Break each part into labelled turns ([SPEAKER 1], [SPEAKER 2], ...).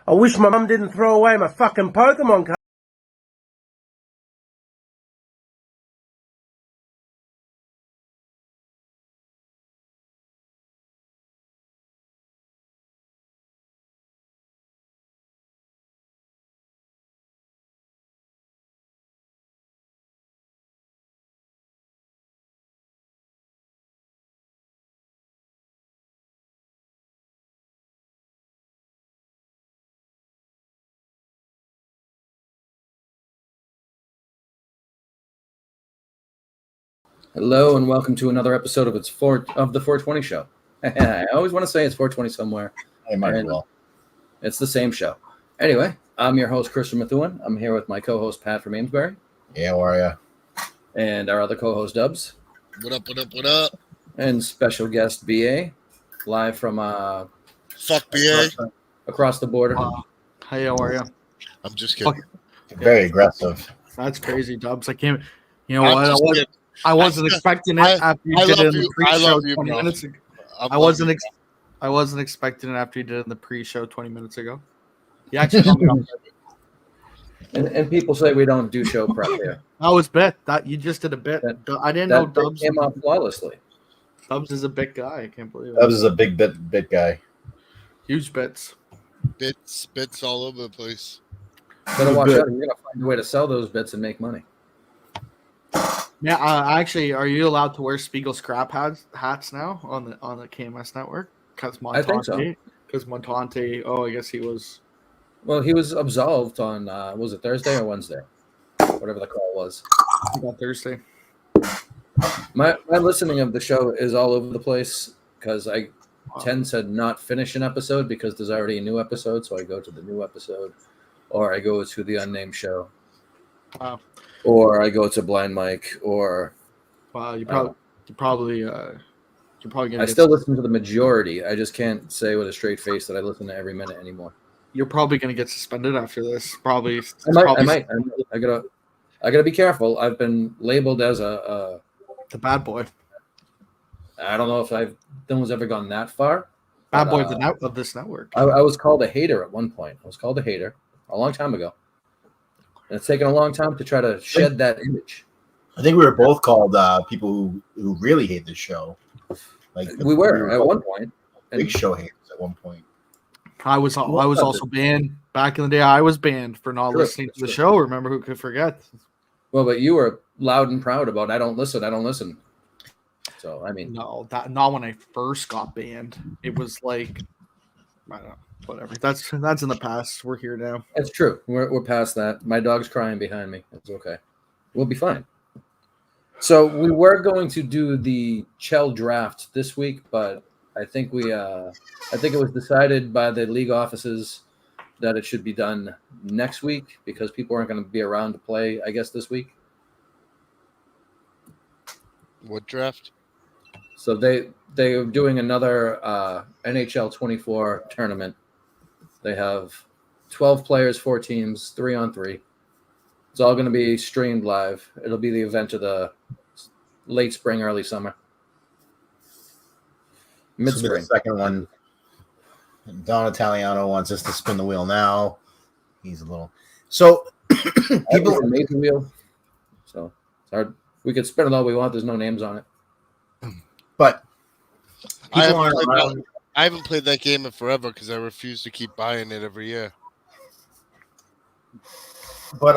[SPEAKER 1] I wish my mum didn't throw away my fucking Pokemon card.
[SPEAKER 2] Hello and welcome to another episode of the 420 show. I always want to say it's 420 somewhere.
[SPEAKER 3] I might as well.
[SPEAKER 2] It's the same show. Anyway, I'm your host, Kris and Methuen. I'm here with my co-host, Pat from Amesbury.
[SPEAKER 3] Yeah, how are you?
[SPEAKER 2] And our other co-host, Dubs.
[SPEAKER 4] What up, what up, what up?
[SPEAKER 2] And special guest, BA, live from
[SPEAKER 4] Fuck BA.
[SPEAKER 2] Across the border.
[SPEAKER 5] Hey, how are you?
[SPEAKER 4] I'm just kidding.
[SPEAKER 3] Very aggressive.
[SPEAKER 5] That's crazy, Dubs. I can't. You know
[SPEAKER 4] I'm
[SPEAKER 5] what?
[SPEAKER 4] just kidding.
[SPEAKER 5] I wasn't expecting it after you did it in the pre-show 20 minutes ago. I wasn't expecting it after you did it in the pre-show 20 minutes ago. You actually told me
[SPEAKER 2] and people say we don't do show prep here.
[SPEAKER 5] that was bit. That you just did a bit. I didn't know Dubs
[SPEAKER 2] came off flawlessly.
[SPEAKER 5] Dubs is a bit guy. I can't believe it.
[SPEAKER 3] Dubs is a big bit guy.
[SPEAKER 5] Huge bits.
[SPEAKER 4] Bits all over the place.
[SPEAKER 2] Better watch out. You're gonna find a way to sell those bits and make money.
[SPEAKER 5] Yeah, actually, are you allowed to wear Spiegel scrap hats now on the KMS network? Because
[SPEAKER 2] I think so.
[SPEAKER 5] Because Montante, I guess he was.
[SPEAKER 2] Well, he was absolved on was it Thursday or Wednesday, whatever the call was.
[SPEAKER 5] On Thursday.
[SPEAKER 2] My listening of the show is all over the place because I tend to not finish an episode because there's already a new episode, so I go to the new episode, or I go to the unnamed show.
[SPEAKER 5] Wow.
[SPEAKER 2] Or I go to Blind Mike, or
[SPEAKER 5] you're probably gonna.
[SPEAKER 2] I still listen to the majority. I just can't say with a straight face that I listen to every minute anymore.
[SPEAKER 5] You're probably gonna get suspended after this. Probably.
[SPEAKER 2] I might. I gotta be careful. I've been labeled as the
[SPEAKER 5] bad boy.
[SPEAKER 2] I don't know if no one's ever gone that far.
[SPEAKER 5] Bad boy of this network.
[SPEAKER 2] I was called a hater at one point. I was called a hater a long time ago. And it's taken a long time to try to shed that image.
[SPEAKER 3] I think we were both called people who really hate this show. Like
[SPEAKER 2] we were at one point.
[SPEAKER 3] Big show haters at one point.
[SPEAKER 5] I was also banned back in the day. I was banned for not listening to the show. Remember, who could forget?
[SPEAKER 2] Well, but you were loud and proud about I don't listen. So I mean,
[SPEAKER 5] no, not when I first got banned. It was like I don't know. Whatever. That's in the past. We're here now.
[SPEAKER 2] It's true. We're past that. My dog's crying behind me. It's okay. We'll be fine. So we were going to do the Chell draft this week, but I think it was decided by the league offices that it should be done next week because people aren't going to be around to play, I guess, this week.
[SPEAKER 4] What draft?
[SPEAKER 2] So they're doing another NHL 24 tournament. They have 12 players, 4 teams, 3-on-3. It's all going to be streamed live. It'll be the event of the late spring, early summer. Mid-spring.
[SPEAKER 3] The second one. Don Italiano wants us to spin the wheel now. He's a little. So
[SPEAKER 2] people amazing wheel. So it's hard. We could spin it all we want. There's no names on it.
[SPEAKER 3] But
[SPEAKER 4] I haven't played that game in forever because I refuse to keep buying it every year.
[SPEAKER 3] But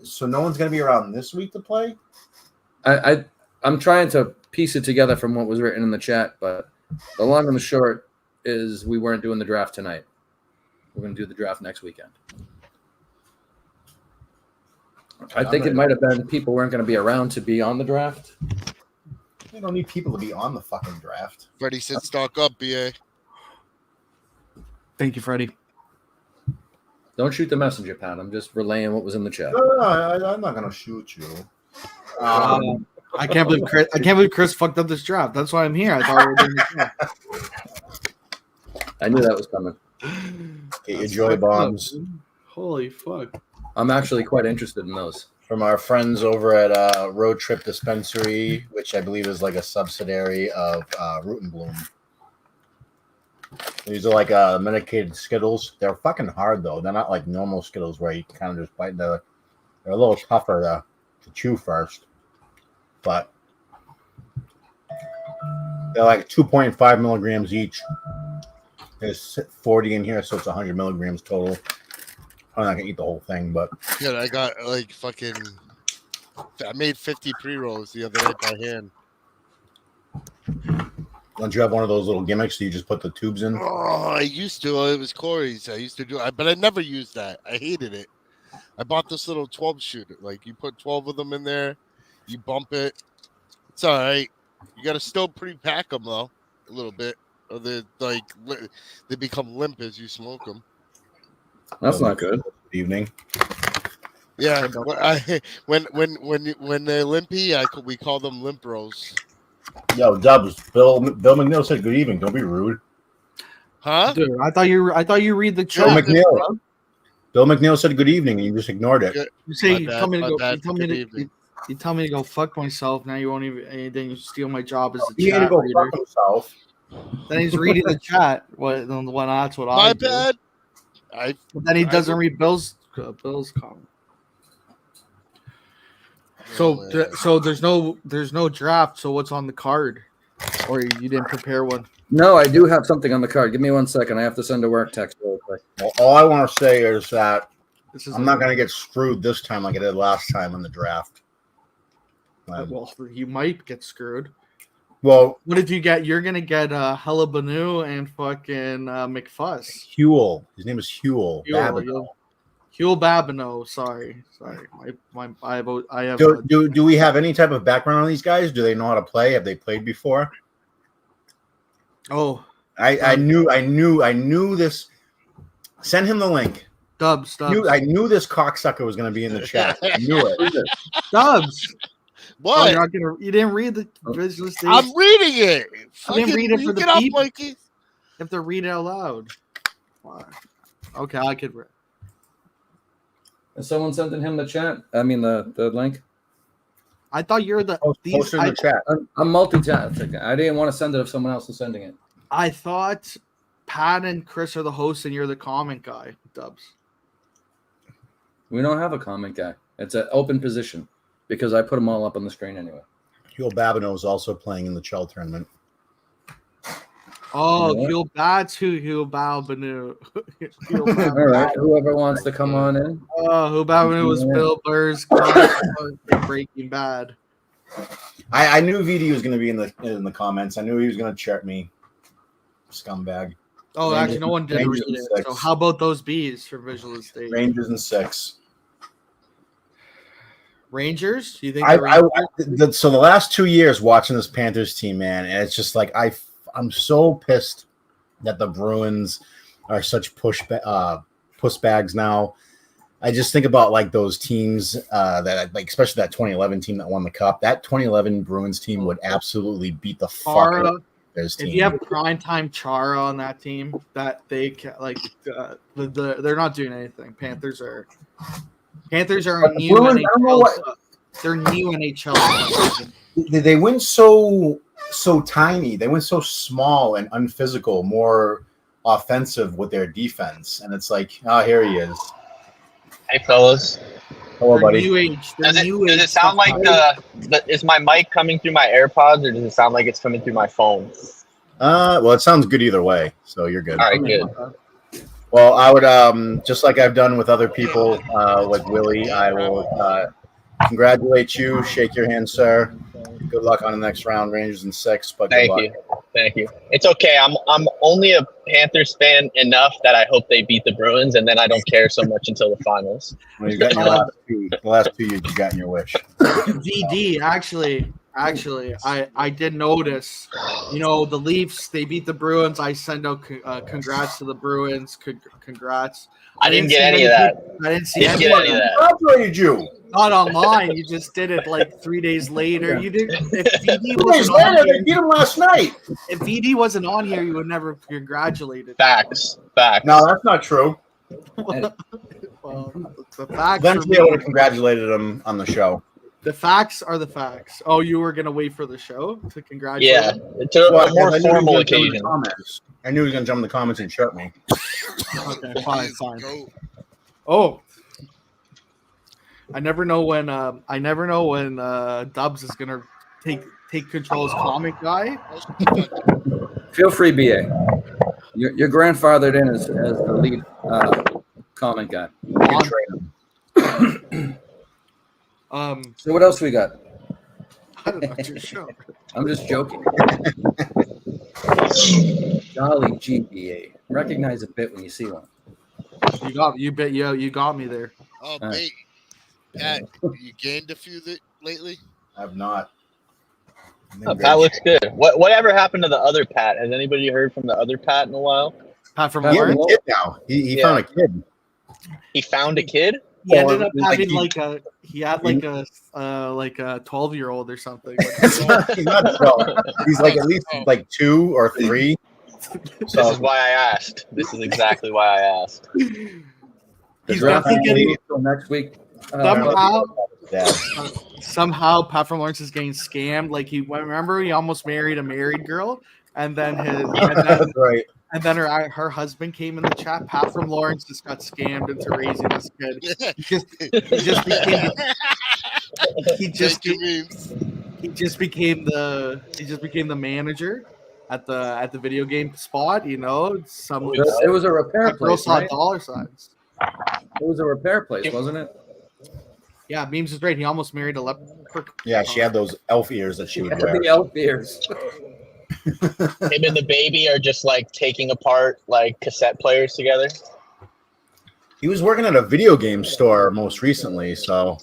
[SPEAKER 3] so no one's gonna be around this week to play?
[SPEAKER 2] I'm trying to piece it together from what was written in the chat, but the long and the short is we weren't doing the draft tonight. We're gonna do the draft next weekend. I think it might have been people weren't going to be around to be on the draft.
[SPEAKER 3] We don't need people to be on the fucking draft.
[SPEAKER 4] Freddie said stock up, BA.
[SPEAKER 5] Thank you, Freddie.
[SPEAKER 2] Don't shoot the messenger, Pat. I'm just relaying what was in the chat.
[SPEAKER 3] No, I'm not going to shoot you.
[SPEAKER 5] I can't believe Kris fucked up this draft. That's why I'm here. I thought we were doing this draft.
[SPEAKER 2] I knew that was coming.
[SPEAKER 3] Get your joy bombs.
[SPEAKER 5] Holy fuck.
[SPEAKER 2] I'm actually quite interested in those.
[SPEAKER 3] From our friends over at Road Trip Dispensary, which I believe is like a subsidiary of Root and Bloom. These are like medicated Skittles. They're fucking hard though. They're not like normal Skittles where you kind of just bite. They're a little tougher to chew first, but they're like 2.5 milligrams each. There's 40 in here, so it's 100 milligrams total. I'm not gonna eat the whole thing, but
[SPEAKER 4] yeah, I got like fucking. I made 50 pre-rolls the other night by hand.
[SPEAKER 3] don't you have one of those little gimmicks that you just put the tubes in?
[SPEAKER 4] Oh, I used to. It was Corey's. I used to do it, but I never used that. I hated it. I bought this little 12 shooter. Like you put 12 of them in there, you bump it. It's all right. You got to still pre-pack them though, a little bit, or they become limp as you smoke them.
[SPEAKER 2] That's not good.
[SPEAKER 3] Good evening.
[SPEAKER 4] Yeah, when they're limpy, we call them limp rolls.
[SPEAKER 3] Yo, Dubs, Bill McNeil said good evening. Don't be rude.
[SPEAKER 4] Huh?
[SPEAKER 5] Dude, I thought you read the
[SPEAKER 3] Bill
[SPEAKER 5] chat.
[SPEAKER 3] McNeil. Bill McNeil said good evening, and you just ignored it.
[SPEAKER 4] Yeah.
[SPEAKER 5] You say you
[SPEAKER 4] My
[SPEAKER 5] tell me to
[SPEAKER 4] bad,
[SPEAKER 5] go. You tell me to go fuck myself. Now you won't even. Then you steal my job as a
[SPEAKER 3] He had to
[SPEAKER 5] chat
[SPEAKER 3] go
[SPEAKER 5] reader.
[SPEAKER 3] fuck himself.
[SPEAKER 5] Then he's reading the chat. When that's what
[SPEAKER 4] My
[SPEAKER 5] I do.
[SPEAKER 4] bad.
[SPEAKER 5] But then he doesn't read Bill's comment. So there's no draft. So what's on the card? Or you didn't prepare one?
[SPEAKER 2] No, I do have something on the card. Give me 1 second. I have to send a work text real quick.
[SPEAKER 3] Well, all I want to say is that I'm not going to get screwed this time like I did last time in the draft.
[SPEAKER 5] Well, you might get screwed.
[SPEAKER 3] Well,
[SPEAKER 5] what did you get? You're gonna get Hullabanu and fucking McFuss.
[SPEAKER 3] Huel. His name is Huel.
[SPEAKER 5] Huel Babineau. Sorry. I have.
[SPEAKER 3] Do we have any type of background on these guys? Do they know how to play? Have they played before?
[SPEAKER 5] Oh,
[SPEAKER 3] I knew this. Send him the link.
[SPEAKER 5] Dubs.
[SPEAKER 3] I knew this cocksucker was going to be in the chat. I knew it.
[SPEAKER 5] Dubs.
[SPEAKER 4] What?
[SPEAKER 5] Oh, you didn't read the visual stage?
[SPEAKER 4] I'm reading it.
[SPEAKER 5] I didn't read it for the people.
[SPEAKER 4] Mikey.
[SPEAKER 5] You have to read it out loud. Okay, I could read.
[SPEAKER 2] Is someone sending him the chat? I mean the link.
[SPEAKER 5] I thought you're the
[SPEAKER 3] post in the chat.
[SPEAKER 2] I'm multitasking. I didn't want to send it if someone else is sending it.
[SPEAKER 5] I thought Pat and Chris are the hosts and you're the comment guy, Dubs.
[SPEAKER 2] We don't have a comment guy. It's an open position because I put them all up on the screen anyway.
[SPEAKER 3] Huel Babineau is also playing in the Chell tournament.
[SPEAKER 5] Oh, that's Huel Babineau.
[SPEAKER 2] All right, whoever wants to come on in.
[SPEAKER 5] Oh, Huel Babineau was Bill Burr's Breaking Bad.
[SPEAKER 3] I knew VD was going to be in the comments. I knew he was going to chirp me, scumbag.
[SPEAKER 5] Oh, Rangers, actually, no one did read it. So how about those B's for Visual Estate?
[SPEAKER 3] Rangers and 6.
[SPEAKER 5] Rangers? Do you think?
[SPEAKER 3] So the last 2 years watching this Panthers team, man, and it's just like I'm so pissed that the Bruins are such puss bags now. I just think about like those teams that like, especially that 2011 team that won the cup. That 2011 Bruins team would absolutely beat the fuck out of this team.
[SPEAKER 5] If you have primetime Chara on that team, that they can, like they're not doing anything. Panthers are new NHL. They're new NHL.
[SPEAKER 3] They win so tiny. They went so small and unphysical, more offensive with their defense. And it's like, oh, here he is.
[SPEAKER 6] Hey, fellas.
[SPEAKER 3] Hello, buddy.
[SPEAKER 6] Does it sound like is my mic coming through my AirPods or does it sound like it's coming through my phone?
[SPEAKER 3] Well, it sounds good either way, so you're good.
[SPEAKER 6] All right, good.
[SPEAKER 3] Well, I would, just like I've done with other people, like Willie, I will congratulate you, shake your hand, sir. Good luck on the next round, Rangers in 6. But
[SPEAKER 6] Thank you. It's okay. I'm only a Panthers fan enough that I hope they beat the Bruins, and then I don't care so much until the finals.
[SPEAKER 3] Well, you got the last 2 years, you got in your wish.
[SPEAKER 5] VD, actually, I did notice. You know, the Leafs, they beat the Bruins. I send out congrats to the Bruins. Congrats.
[SPEAKER 6] I didn't get any of that.
[SPEAKER 5] I didn't see any
[SPEAKER 6] of that.
[SPEAKER 3] Congratulated you.
[SPEAKER 5] Not online. You just did it like 3 days later. You did. If VD
[SPEAKER 3] 3 days later, they beat him last night.
[SPEAKER 5] If VD wasn't on here, you would never congratulated.
[SPEAKER 6] Facts.
[SPEAKER 3] No, that's not true.
[SPEAKER 5] Well, the facts.
[SPEAKER 3] Eventually, I would have congratulated him on the show.
[SPEAKER 5] The facts are the facts. Oh, you were gonna wait for the show to congratulate?
[SPEAKER 6] Yeah, to a more formal occasion.
[SPEAKER 3] I knew he was gonna jump in the comments and shut me.
[SPEAKER 5] Okay, fine.
[SPEAKER 4] Go.
[SPEAKER 5] Oh, I never know when Dubs is gonna take control as comic guy.
[SPEAKER 2] Feel free, BA. You're grandfathered in as the lead comment guy.
[SPEAKER 3] You can trade him.
[SPEAKER 2] So what else we got?
[SPEAKER 5] I don't know, it's your show.
[SPEAKER 2] I'm just joking. Jolly GBA. Recognize a bit when you see one.
[SPEAKER 5] You got me there.
[SPEAKER 4] Oh,
[SPEAKER 2] All right.
[SPEAKER 4] mate. Pat, you gained a few lately?
[SPEAKER 3] I've not.
[SPEAKER 6] Oh, Pat looks good. Whatever happened to the other Pat? Has anybody heard from the other Pat in a while?
[SPEAKER 5] Pat from
[SPEAKER 3] He has a
[SPEAKER 5] Lawrence.
[SPEAKER 3] kid now. He found a kid.
[SPEAKER 6] He found a kid.
[SPEAKER 5] He ended
[SPEAKER 3] Or
[SPEAKER 5] up
[SPEAKER 3] like
[SPEAKER 5] having
[SPEAKER 3] he-
[SPEAKER 5] like a 12-year-old or something.
[SPEAKER 3] he's not 12. He's like at least like 2 or 3.
[SPEAKER 6] This is why I asked. This is exactly why I asked.
[SPEAKER 5] He's
[SPEAKER 2] Draft
[SPEAKER 5] definitely getting
[SPEAKER 2] until next week.
[SPEAKER 5] somehow Pat from Lawrence is getting scammed. Like remember he almost married a married girl, and then
[SPEAKER 3] That's right.
[SPEAKER 5] and then her husband came in the chat. Pat from Lawrence just got scammed into raising this kid. He just became the manager at the video game spot. You know,
[SPEAKER 2] It was a repair
[SPEAKER 5] girl
[SPEAKER 2] place,
[SPEAKER 5] saw
[SPEAKER 2] right?
[SPEAKER 5] dollar signs.
[SPEAKER 2] It was a repair place, wasn't it?
[SPEAKER 5] Yeah, Memes is right. He almost married a leprechaun.
[SPEAKER 3] Yeah, she had those elf ears that she would wear.
[SPEAKER 2] The elf ears.
[SPEAKER 6] Him and the baby are just like taking apart like cassette players together.
[SPEAKER 3] He was working at a video game store most recently, so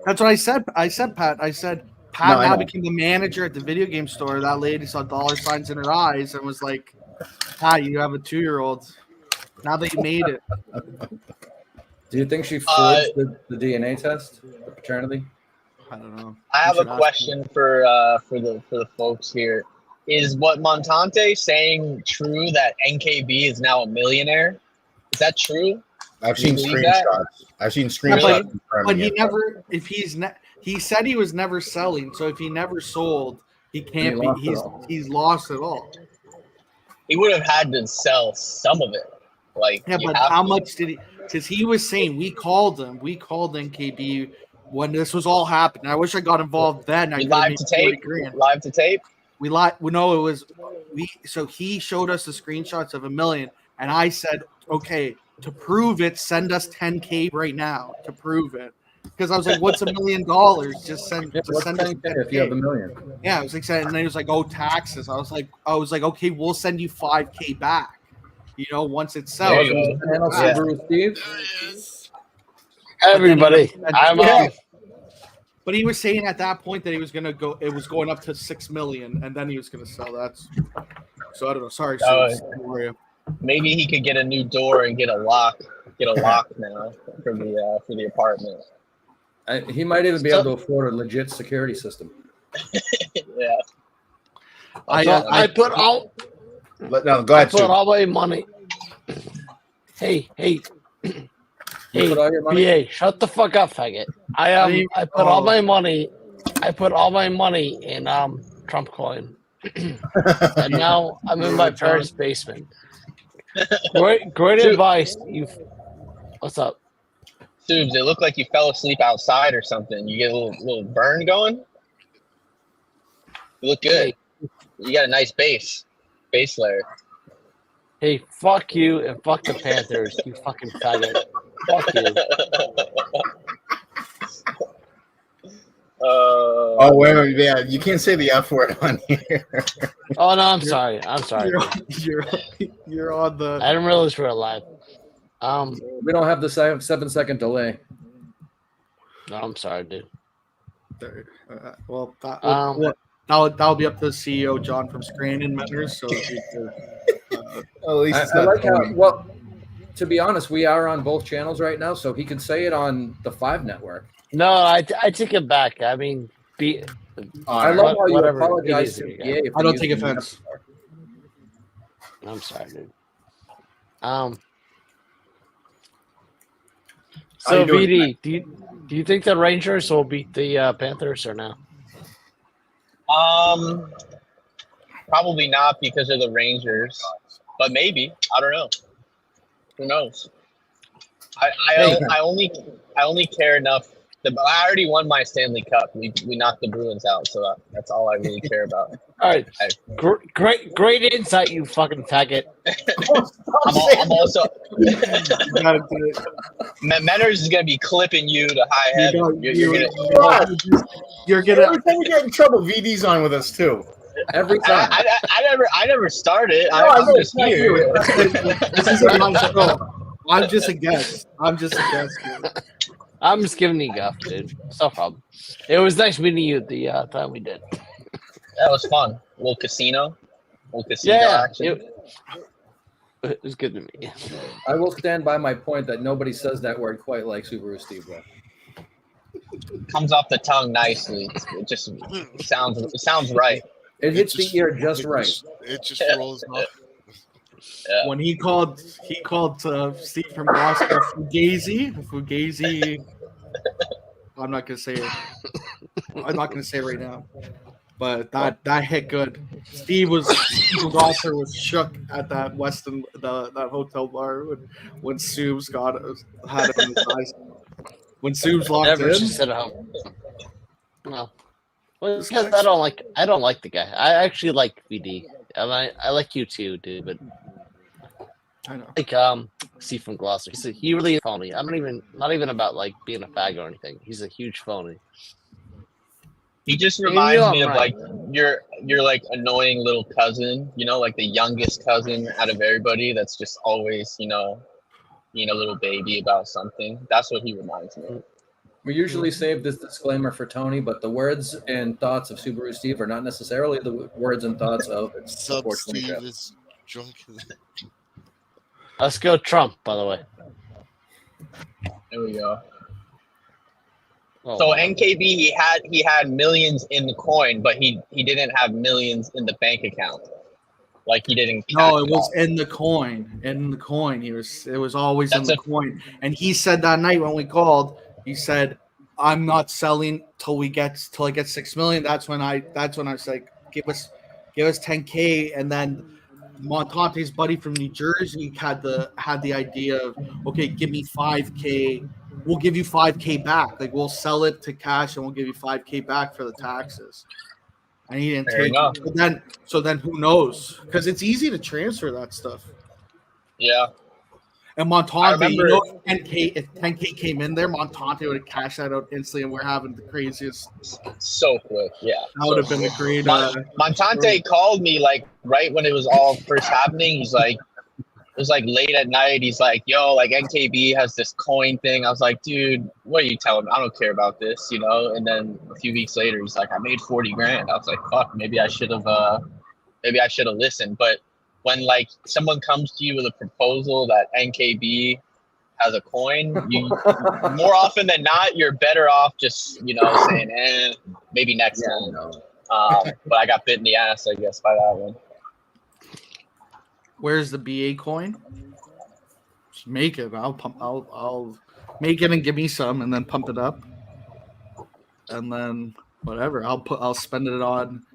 [SPEAKER 5] That's what I said. I said Pat
[SPEAKER 3] No, I
[SPEAKER 5] now
[SPEAKER 3] know.
[SPEAKER 5] became the manager at the video game store. That lady saw dollar signs in her eyes and was like, Pat, you have a 2-year-old. Now that you made it.
[SPEAKER 2] Do you think she forged the DNA test, the paternity?
[SPEAKER 5] I don't know.
[SPEAKER 6] I have
[SPEAKER 5] You
[SPEAKER 6] a
[SPEAKER 5] should ask
[SPEAKER 6] question for the folks here. Is what Montante saying true that NKB is now a millionaire? Is that true?
[SPEAKER 3] I've
[SPEAKER 6] Do you
[SPEAKER 3] seen
[SPEAKER 6] believe that?
[SPEAKER 3] screenshots. I've seen
[SPEAKER 5] but-
[SPEAKER 3] screenshots.
[SPEAKER 5] But
[SPEAKER 3] confirming
[SPEAKER 5] he
[SPEAKER 3] it.
[SPEAKER 5] never, if he's he said he was never selling. So if he never sold, he can't
[SPEAKER 2] He lost
[SPEAKER 5] be.
[SPEAKER 2] it all.
[SPEAKER 5] He's lost it all.
[SPEAKER 6] He would have had to sell some of it. Like,
[SPEAKER 5] Yeah,
[SPEAKER 6] you
[SPEAKER 5] but
[SPEAKER 6] have
[SPEAKER 5] how
[SPEAKER 6] to.
[SPEAKER 5] much did he? Because he was saying we called NKB when this was all happening. I wish I got involved then. I
[SPEAKER 6] You
[SPEAKER 5] could have
[SPEAKER 6] live
[SPEAKER 5] made
[SPEAKER 6] to
[SPEAKER 5] 40
[SPEAKER 6] tape?
[SPEAKER 5] grand.
[SPEAKER 6] Live to tape?
[SPEAKER 5] We no, it was we. So he showed us the screenshots of $1 million, and I said, okay, to prove it, send us 10K right now to prove it. Because I was like, what's $1 million? Just send.
[SPEAKER 2] Yeah,
[SPEAKER 5] Just
[SPEAKER 2] what's
[SPEAKER 5] send us
[SPEAKER 2] 10K if you have $1 million?
[SPEAKER 5] Yeah, I was like, and then he was like, oh, taxes. I was like, okay, we'll send you 5K back. You know, once it sells.
[SPEAKER 6] There you
[SPEAKER 5] we'll
[SPEAKER 6] go.
[SPEAKER 5] send it
[SPEAKER 2] Panel
[SPEAKER 5] back.
[SPEAKER 2] Subaru Steve?
[SPEAKER 7] Everybody, I'm on.
[SPEAKER 5] But he was saying at that point that he was gonna go. It was going up to 6 million, and then he was gonna sell that. So I don't know. Sorry, Suze. How are you?
[SPEAKER 6] Maybe he could get a new door and get a lock. Get a lock now for the apartment.
[SPEAKER 2] He might even be able to afford a legit security system.
[SPEAKER 6] Yeah.
[SPEAKER 7] I put all
[SPEAKER 3] No, go
[SPEAKER 7] I
[SPEAKER 3] ahead,
[SPEAKER 7] put
[SPEAKER 3] Sue.
[SPEAKER 7] all my money. Hey,
[SPEAKER 2] You put all your money?
[SPEAKER 7] BA, shut the fuck up, faggot. I put all my money. I put all my money in Trump coin, and now I'm in my parents' basement. Great advice. What's up?
[SPEAKER 6] Subes, it looked like you fell asleep outside or something. You get a little burn going. You look good. You got a nice base layer.
[SPEAKER 7] Hey, fuck you and fuck the Panthers, you fucking faggot. Fuck you.
[SPEAKER 3] Oh, wait, yeah, you can't say the F word on here.
[SPEAKER 7] Oh no, I'm sorry.
[SPEAKER 5] You're on the.
[SPEAKER 7] I didn't realize we were live.
[SPEAKER 2] We don't have the 7-second delay.
[SPEAKER 7] No, I'm sorry, dude.
[SPEAKER 5] Well, that'll be up to the CEO John from Scranton Matters. So
[SPEAKER 3] Well, at least it's
[SPEAKER 2] I
[SPEAKER 3] not
[SPEAKER 2] like how,
[SPEAKER 3] funny.
[SPEAKER 2] well, to be honest, we are on both channels right now, so he could say it on the 5 network.
[SPEAKER 7] No, I take it back. I mean,
[SPEAKER 2] I love how you
[SPEAKER 7] whatever.
[SPEAKER 2] apologize
[SPEAKER 7] It
[SPEAKER 2] to
[SPEAKER 7] is,
[SPEAKER 2] PA. if
[SPEAKER 5] I don't
[SPEAKER 2] he
[SPEAKER 5] take
[SPEAKER 2] uses the
[SPEAKER 5] offense.
[SPEAKER 2] F word.
[SPEAKER 7] I'm sorry, dude.
[SPEAKER 3] How
[SPEAKER 7] So
[SPEAKER 3] you doing
[SPEAKER 7] VD, do you think the Rangers will beat the Panthers or no?
[SPEAKER 6] Probably not because of the Rangers, but maybe. I don't know. Who knows? I only care enough. I already won my Stanley Cup. We knocked the Bruins out, so that's all I really care about.
[SPEAKER 7] All right, great insight, you fucking faggot.
[SPEAKER 6] I'm also. Menners is gonna be clipping you to high heaven.
[SPEAKER 3] You're gonna. Every time we get in trouble, VD's on with us too.
[SPEAKER 2] Every time.
[SPEAKER 6] I never started.
[SPEAKER 3] No,
[SPEAKER 6] I'm just here.
[SPEAKER 5] This isn't my show. I'm just a guest. Dude.
[SPEAKER 7] I'm just giving you guff, dude. No problem. It was nice meeting you the time we did.
[SPEAKER 6] That was fun. A little casino action.
[SPEAKER 7] It was good to meet you.
[SPEAKER 2] I will stand by my point that nobody says that word quite like Subaru Steve. Bro.
[SPEAKER 6] Comes off the tongue nicely. It just sounds right.
[SPEAKER 2] It hits the ear just right.
[SPEAKER 4] It just rolls off.
[SPEAKER 6] Yeah.
[SPEAKER 5] When he called Steve from Glasgow Fugazi. I'm not gonna say it. I'm not gonna say it right now. But that hit good. Steve from Gloucester was shook at that Weston that hotel bar when Subs had him in his eyes. When Subs locked
[SPEAKER 7] Never
[SPEAKER 5] in.
[SPEAKER 7] just sit at home. No. Well, it's because I don't like the guy. I actually like VD. I like you too, dude, but
[SPEAKER 5] I know.
[SPEAKER 7] like Steve from Gloucester. He really is phony. Not even about like being a fag or anything. He's a huge phony.
[SPEAKER 6] He just reminds me of like your like annoying little cousin, like the youngest cousin out of everybody that's just always, being a little baby about something. That's what he reminds me of.
[SPEAKER 2] We usually save this disclaimer for Tony, but the words and thoughts of Subaru Steve are not necessarily the words and thoughts of
[SPEAKER 4] Sub Steve is drunk.
[SPEAKER 7] Let's go Trump, by the way.
[SPEAKER 6] There we go.
[SPEAKER 7] Oh,
[SPEAKER 6] So NKB, he had millions in the coin, but he didn't have millions in the bank account. Like he didn't.
[SPEAKER 5] No, it was in the coin. In the coin, it was always in the coin. And he said that night when we called, he said, "I'm not selling till I get 6 million." That's when I was like, "Give us 10K." And then Montante's buddy from New Jersey had the idea of, "Okay, give me 5K. We'll give you 5K back. Like we'll sell it to cash and we'll give you 5K back for the taxes." And he didn't take it. So then who knows? Because it's easy to transfer that stuff.
[SPEAKER 6] Yeah.
[SPEAKER 5] And Montante, if 10K came in there, Montante would have cashed that out instantly, and we're having the craziest.
[SPEAKER 6] So quick, yeah.
[SPEAKER 5] That would have been a great.
[SPEAKER 6] Montante called me like right when it was all first happening. He's like, it was like late at night. He's like, "Yo, like NKB has this coin thing." I was like, "Dude, what are you telling me? I don't care about this, And then a few weeks later, he's like, "I made 40 grand." I was like, "Fuck, maybe I should have listened." But when like someone comes to you with a proposal that NKB has a coin, you more often than not, you're better off just saying, maybe next time. But I got bit in the ass, I guess, by that one.
[SPEAKER 5] Where's the BA coin? Just make it. I'll make it and give me some, and then pump it up, and then whatever. I'll spend it on.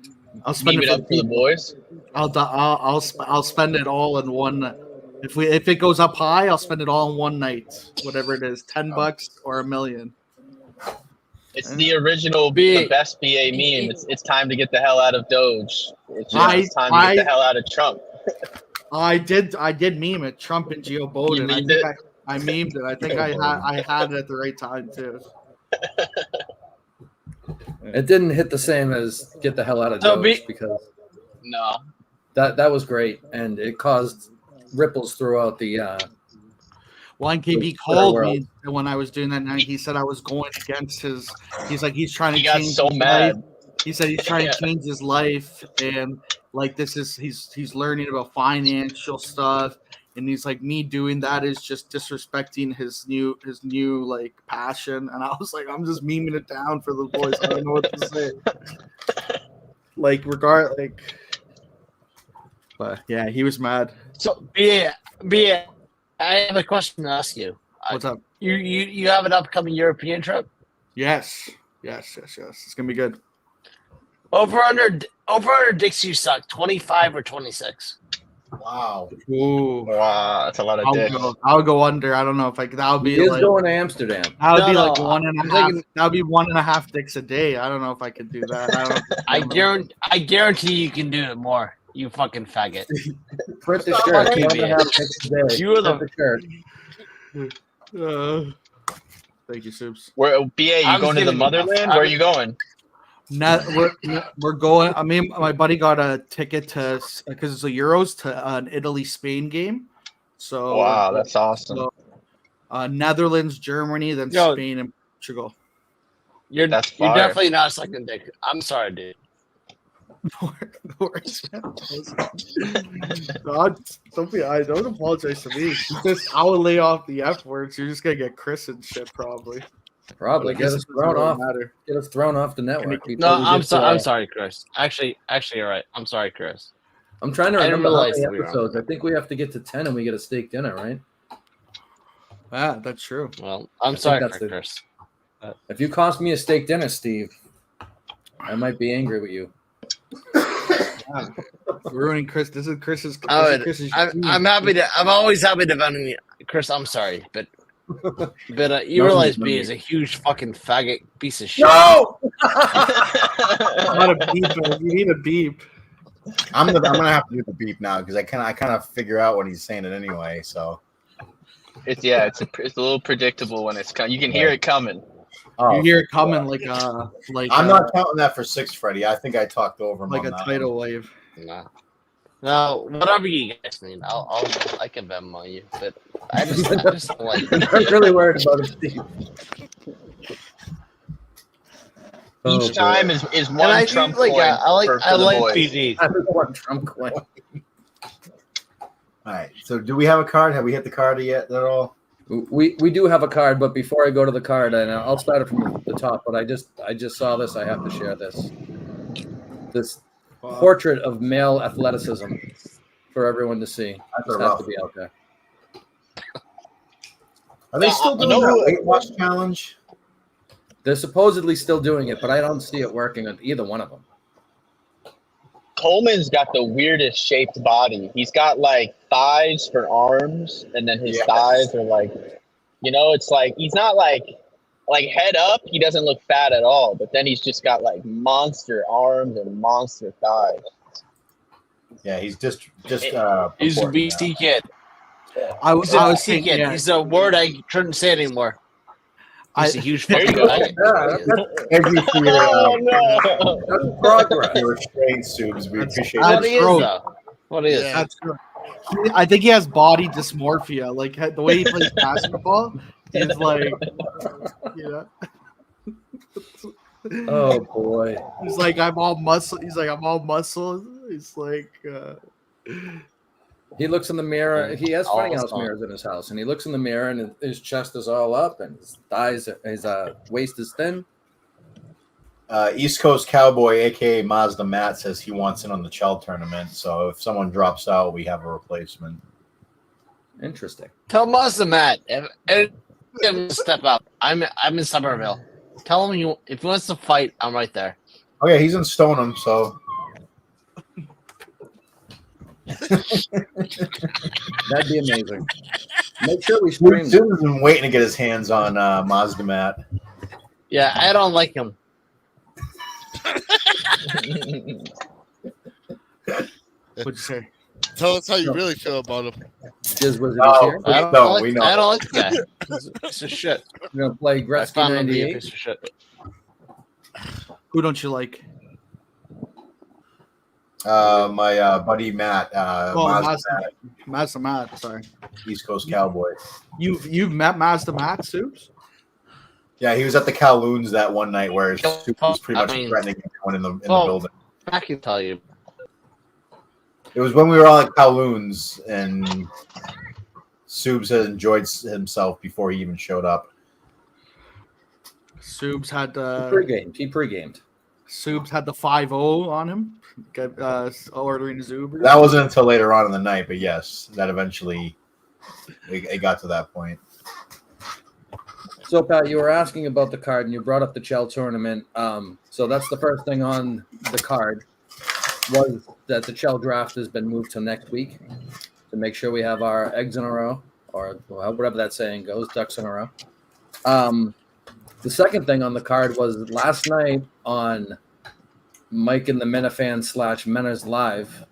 [SPEAKER 5] I'll spend
[SPEAKER 6] it up for the boys.
[SPEAKER 5] I'll spend it all in one. If it goes up high, I'll spend it all in one night. Whatever it is, $10 or $1 million.
[SPEAKER 6] It's the original, the best BA meme. It's time to get the hell out of Doge. It's time to get the hell out of Trump.
[SPEAKER 5] I did meme it, Trump and Joe Biden. I memed it. I think I had it at the right time too.
[SPEAKER 2] It didn't hit the same as get the hell out of Doge because that was great and it caused ripples throughout the.
[SPEAKER 5] Well, NKB called me when I was doing that night. He said I was going against his. He's like he's trying to.
[SPEAKER 6] He got
[SPEAKER 5] change
[SPEAKER 6] so mad.
[SPEAKER 5] Life. He said he's trying to change his life and like this is he's learning about financial stuff and he's like me doing that is just disrespecting his new like passion and I was like I'm just memeing it down for the boys. I don't know what to say. But yeah, he was mad.
[SPEAKER 7] So BA, I have a question to ask you.
[SPEAKER 5] What's up?
[SPEAKER 7] You have an upcoming European trip?
[SPEAKER 5] Yes. It's gonna be good.
[SPEAKER 7] Over under dicks you suck, 25 or 26?
[SPEAKER 3] Wow.
[SPEAKER 5] Ooh.
[SPEAKER 6] Wow, that's a lot of dicks.
[SPEAKER 5] I'll go under. I don't know if I could. That would be
[SPEAKER 2] He is
[SPEAKER 5] like
[SPEAKER 2] going to Amsterdam.
[SPEAKER 5] that would
[SPEAKER 7] No,
[SPEAKER 5] be
[SPEAKER 7] no,
[SPEAKER 5] like one and
[SPEAKER 7] I'm
[SPEAKER 5] a half.
[SPEAKER 7] thinking-
[SPEAKER 5] That would be 1.5 dicks a day. I don't know if I could do that.
[SPEAKER 7] I guarantee you can do it more. You fucking faggot.
[SPEAKER 2] Print the
[SPEAKER 7] Fuck
[SPEAKER 2] shirt.
[SPEAKER 7] you,
[SPEAKER 2] 1.5 dicks a day.
[SPEAKER 7] You were the-
[SPEAKER 2] Print the shirt.
[SPEAKER 5] Thank you, Soups.
[SPEAKER 6] Where BA? You
[SPEAKER 7] I'm
[SPEAKER 6] going to the
[SPEAKER 7] kidding.
[SPEAKER 6] motherland? Where are you going?
[SPEAKER 5] We're going. I mean, my buddy got a ticket to because it's the Euros to an Italy-Spain game. So
[SPEAKER 6] Wow, that's awesome.
[SPEAKER 5] So, Netherlands, Germany, then
[SPEAKER 7] Yo.
[SPEAKER 5] Spain and Portugal.
[SPEAKER 7] You're
[SPEAKER 6] That's
[SPEAKER 7] you're
[SPEAKER 6] fire.
[SPEAKER 7] definitely not sucking dick. I'm sorry, dude.
[SPEAKER 5] God, don't apologize to me. I will lay off the F words. You're just gonna get Kris and shit probably.
[SPEAKER 2] Probably
[SPEAKER 5] Like,
[SPEAKER 2] get
[SPEAKER 5] this
[SPEAKER 2] us
[SPEAKER 5] doesn't
[SPEAKER 2] thrown
[SPEAKER 5] really
[SPEAKER 2] off.
[SPEAKER 5] matter.
[SPEAKER 2] Get us thrown off the network.
[SPEAKER 7] No,
[SPEAKER 2] before we
[SPEAKER 7] I'm
[SPEAKER 2] get
[SPEAKER 7] sorry.
[SPEAKER 2] to,
[SPEAKER 7] I'm sorry, Chris. Actually, you're right. I'm sorry, Chris.
[SPEAKER 2] I'm trying to
[SPEAKER 7] I didn't
[SPEAKER 2] remember how
[SPEAKER 7] realize
[SPEAKER 2] many
[SPEAKER 7] that we were on.
[SPEAKER 2] episodes. I think we have to get to 10 and we get a steak dinner, right?
[SPEAKER 5] Ah, that's true.
[SPEAKER 7] Well, I'm
[SPEAKER 2] think
[SPEAKER 7] sorry,
[SPEAKER 2] that's the-
[SPEAKER 7] Chris.
[SPEAKER 2] If you cost me a steak dinner, Steve, I might be angry with you.
[SPEAKER 5] Ruining Chris. This is Chris's.
[SPEAKER 7] I'm happy to. I'm always happy to defend you, Chris. I'm sorry, but you
[SPEAKER 2] Nothing
[SPEAKER 7] realize
[SPEAKER 2] to
[SPEAKER 7] B
[SPEAKER 2] me.
[SPEAKER 7] is a huge fucking faggot piece of shit.
[SPEAKER 2] No!
[SPEAKER 5] Not a beep. You need a beep.
[SPEAKER 3] I'm gonna have to do the beep now because I kind of figure out what he's saying it anyway. So
[SPEAKER 6] It's a little predictable when it's coming. You can hear it coming.
[SPEAKER 5] You hear it coming like
[SPEAKER 3] I'm not counting that for 6, Freddie. I think I talked over him
[SPEAKER 5] like
[SPEAKER 3] on
[SPEAKER 5] a
[SPEAKER 3] that
[SPEAKER 5] tidal wave.
[SPEAKER 7] No, whatever you guys need, I can Venmo you, but I just don't like.
[SPEAKER 2] I'm really worried about it, Steve.
[SPEAKER 6] Each time is
[SPEAKER 7] And
[SPEAKER 6] one
[SPEAKER 7] I
[SPEAKER 6] Trump
[SPEAKER 7] think,
[SPEAKER 6] coin for
[SPEAKER 7] I
[SPEAKER 6] the
[SPEAKER 7] like
[SPEAKER 6] boys.
[SPEAKER 7] PG.
[SPEAKER 2] I just want Trump coin.
[SPEAKER 3] All right. So do we have a card? Have we hit the card yet at all?
[SPEAKER 2] We do have a card, but before I go to the card, and I'll start it from the top. But I just saw this. I have to share this. This portrait of male athleticism for everyone to see.
[SPEAKER 3] That's
[SPEAKER 2] This
[SPEAKER 3] a
[SPEAKER 2] has
[SPEAKER 3] rough
[SPEAKER 2] to be out there.
[SPEAKER 3] Are they still doing that Weight Watch challenge?
[SPEAKER 2] They're supposedly still doing it, but I don't see it working on either one of them.
[SPEAKER 6] Coleman's got the weirdest shaped body. He's got like thighs for arms, and then his thighs are like, it's like he's not like head up. He doesn't look fat at all, but then he's just got like monster arms and monster thighs.
[SPEAKER 3] Yeah, he's just
[SPEAKER 7] He's a
[SPEAKER 3] purporting
[SPEAKER 7] BC kid.
[SPEAKER 5] I
[SPEAKER 7] He's a
[SPEAKER 5] was
[SPEAKER 7] BC
[SPEAKER 5] thinking.
[SPEAKER 7] kid.
[SPEAKER 5] Yeah,
[SPEAKER 7] He's a word I shouldn't say anymore. He's a huge
[SPEAKER 6] There you
[SPEAKER 7] fucking
[SPEAKER 6] go.
[SPEAKER 7] faggot.
[SPEAKER 3] that. Thank you for your,
[SPEAKER 6] Oh no!
[SPEAKER 2] That's progress.
[SPEAKER 3] your restraint, Subs. We appreciate
[SPEAKER 7] What
[SPEAKER 3] it.
[SPEAKER 7] he is,
[SPEAKER 5] gross.
[SPEAKER 7] though. What he is.
[SPEAKER 4] Yeah.
[SPEAKER 5] that's true. I think he has body dysmorphia. Like the way he plays basketball is like,
[SPEAKER 2] Oh boy.
[SPEAKER 5] He's like, I'm all muscle. He's like, I'm all muscle. He's like,
[SPEAKER 2] He looks in the mirror. He has funny house
[SPEAKER 7] Awesome.
[SPEAKER 2] mirrors in his house, and he looks in the mirror, and his chest is all up, and his thighs, his waist is thin.
[SPEAKER 3] East Coast Cowboy, aka Mazda Matt, says he wants in on the Chell tournament. So if someone drops out, we have a replacement.
[SPEAKER 2] Interesting.
[SPEAKER 7] Tell Mazda Matt if him to step up. I'm in Somerville. Tell him if he wants to fight, I'm right there.
[SPEAKER 3] Oh yeah, he's in Stoneham, so
[SPEAKER 2] That'd be amazing. Make sure we stream.
[SPEAKER 3] Subs been waiting to get his hands on Mazda Matt.
[SPEAKER 7] Yeah, I don't like him.
[SPEAKER 5] what'd you say?
[SPEAKER 4] Tell us how you really feel about him.
[SPEAKER 2] Jizz Wizard is
[SPEAKER 3] Oh,
[SPEAKER 2] here.
[SPEAKER 7] I don't,
[SPEAKER 3] No,
[SPEAKER 7] like,
[SPEAKER 3] we know.
[SPEAKER 7] I don't like the guy. He's a piece of shit.
[SPEAKER 2] We're gonna play
[SPEAKER 7] I
[SPEAKER 2] Gretzky
[SPEAKER 7] found him to be a
[SPEAKER 2] 98.
[SPEAKER 7] piece of shit.
[SPEAKER 5] Who don't you like?
[SPEAKER 3] My buddy Matt,
[SPEAKER 5] Mazda Matt. Sorry,
[SPEAKER 3] East Coast Cowboy.
[SPEAKER 5] you've met Mazda Matt, Soups?
[SPEAKER 3] Yeah, he was at the Kowloons that one night where Soup was pretty much
[SPEAKER 7] I mean-
[SPEAKER 3] threatening everyone in the
[SPEAKER 7] Oh.
[SPEAKER 3] building.
[SPEAKER 7] I can tell you.
[SPEAKER 3] It was when we were all at Kowloons, and Subs had enjoyed himself before he even showed up.
[SPEAKER 5] Soups had
[SPEAKER 2] He pre-gamed.
[SPEAKER 5] Soups had the 5-0 on him. Ordering his Uber.
[SPEAKER 3] That wasn't until later on in the night, but yes, that eventually it got to that point.
[SPEAKER 2] So, Pat, you were asking about the card, and you brought up the Chell tournament. So that's the first thing on the card was that the Chell draft has been moved to next week to make sure we have our eggs in a row, or whatever that saying goes, ducks in a row. The second thing on the card was last night on Mike and the Minifan / Menors Live,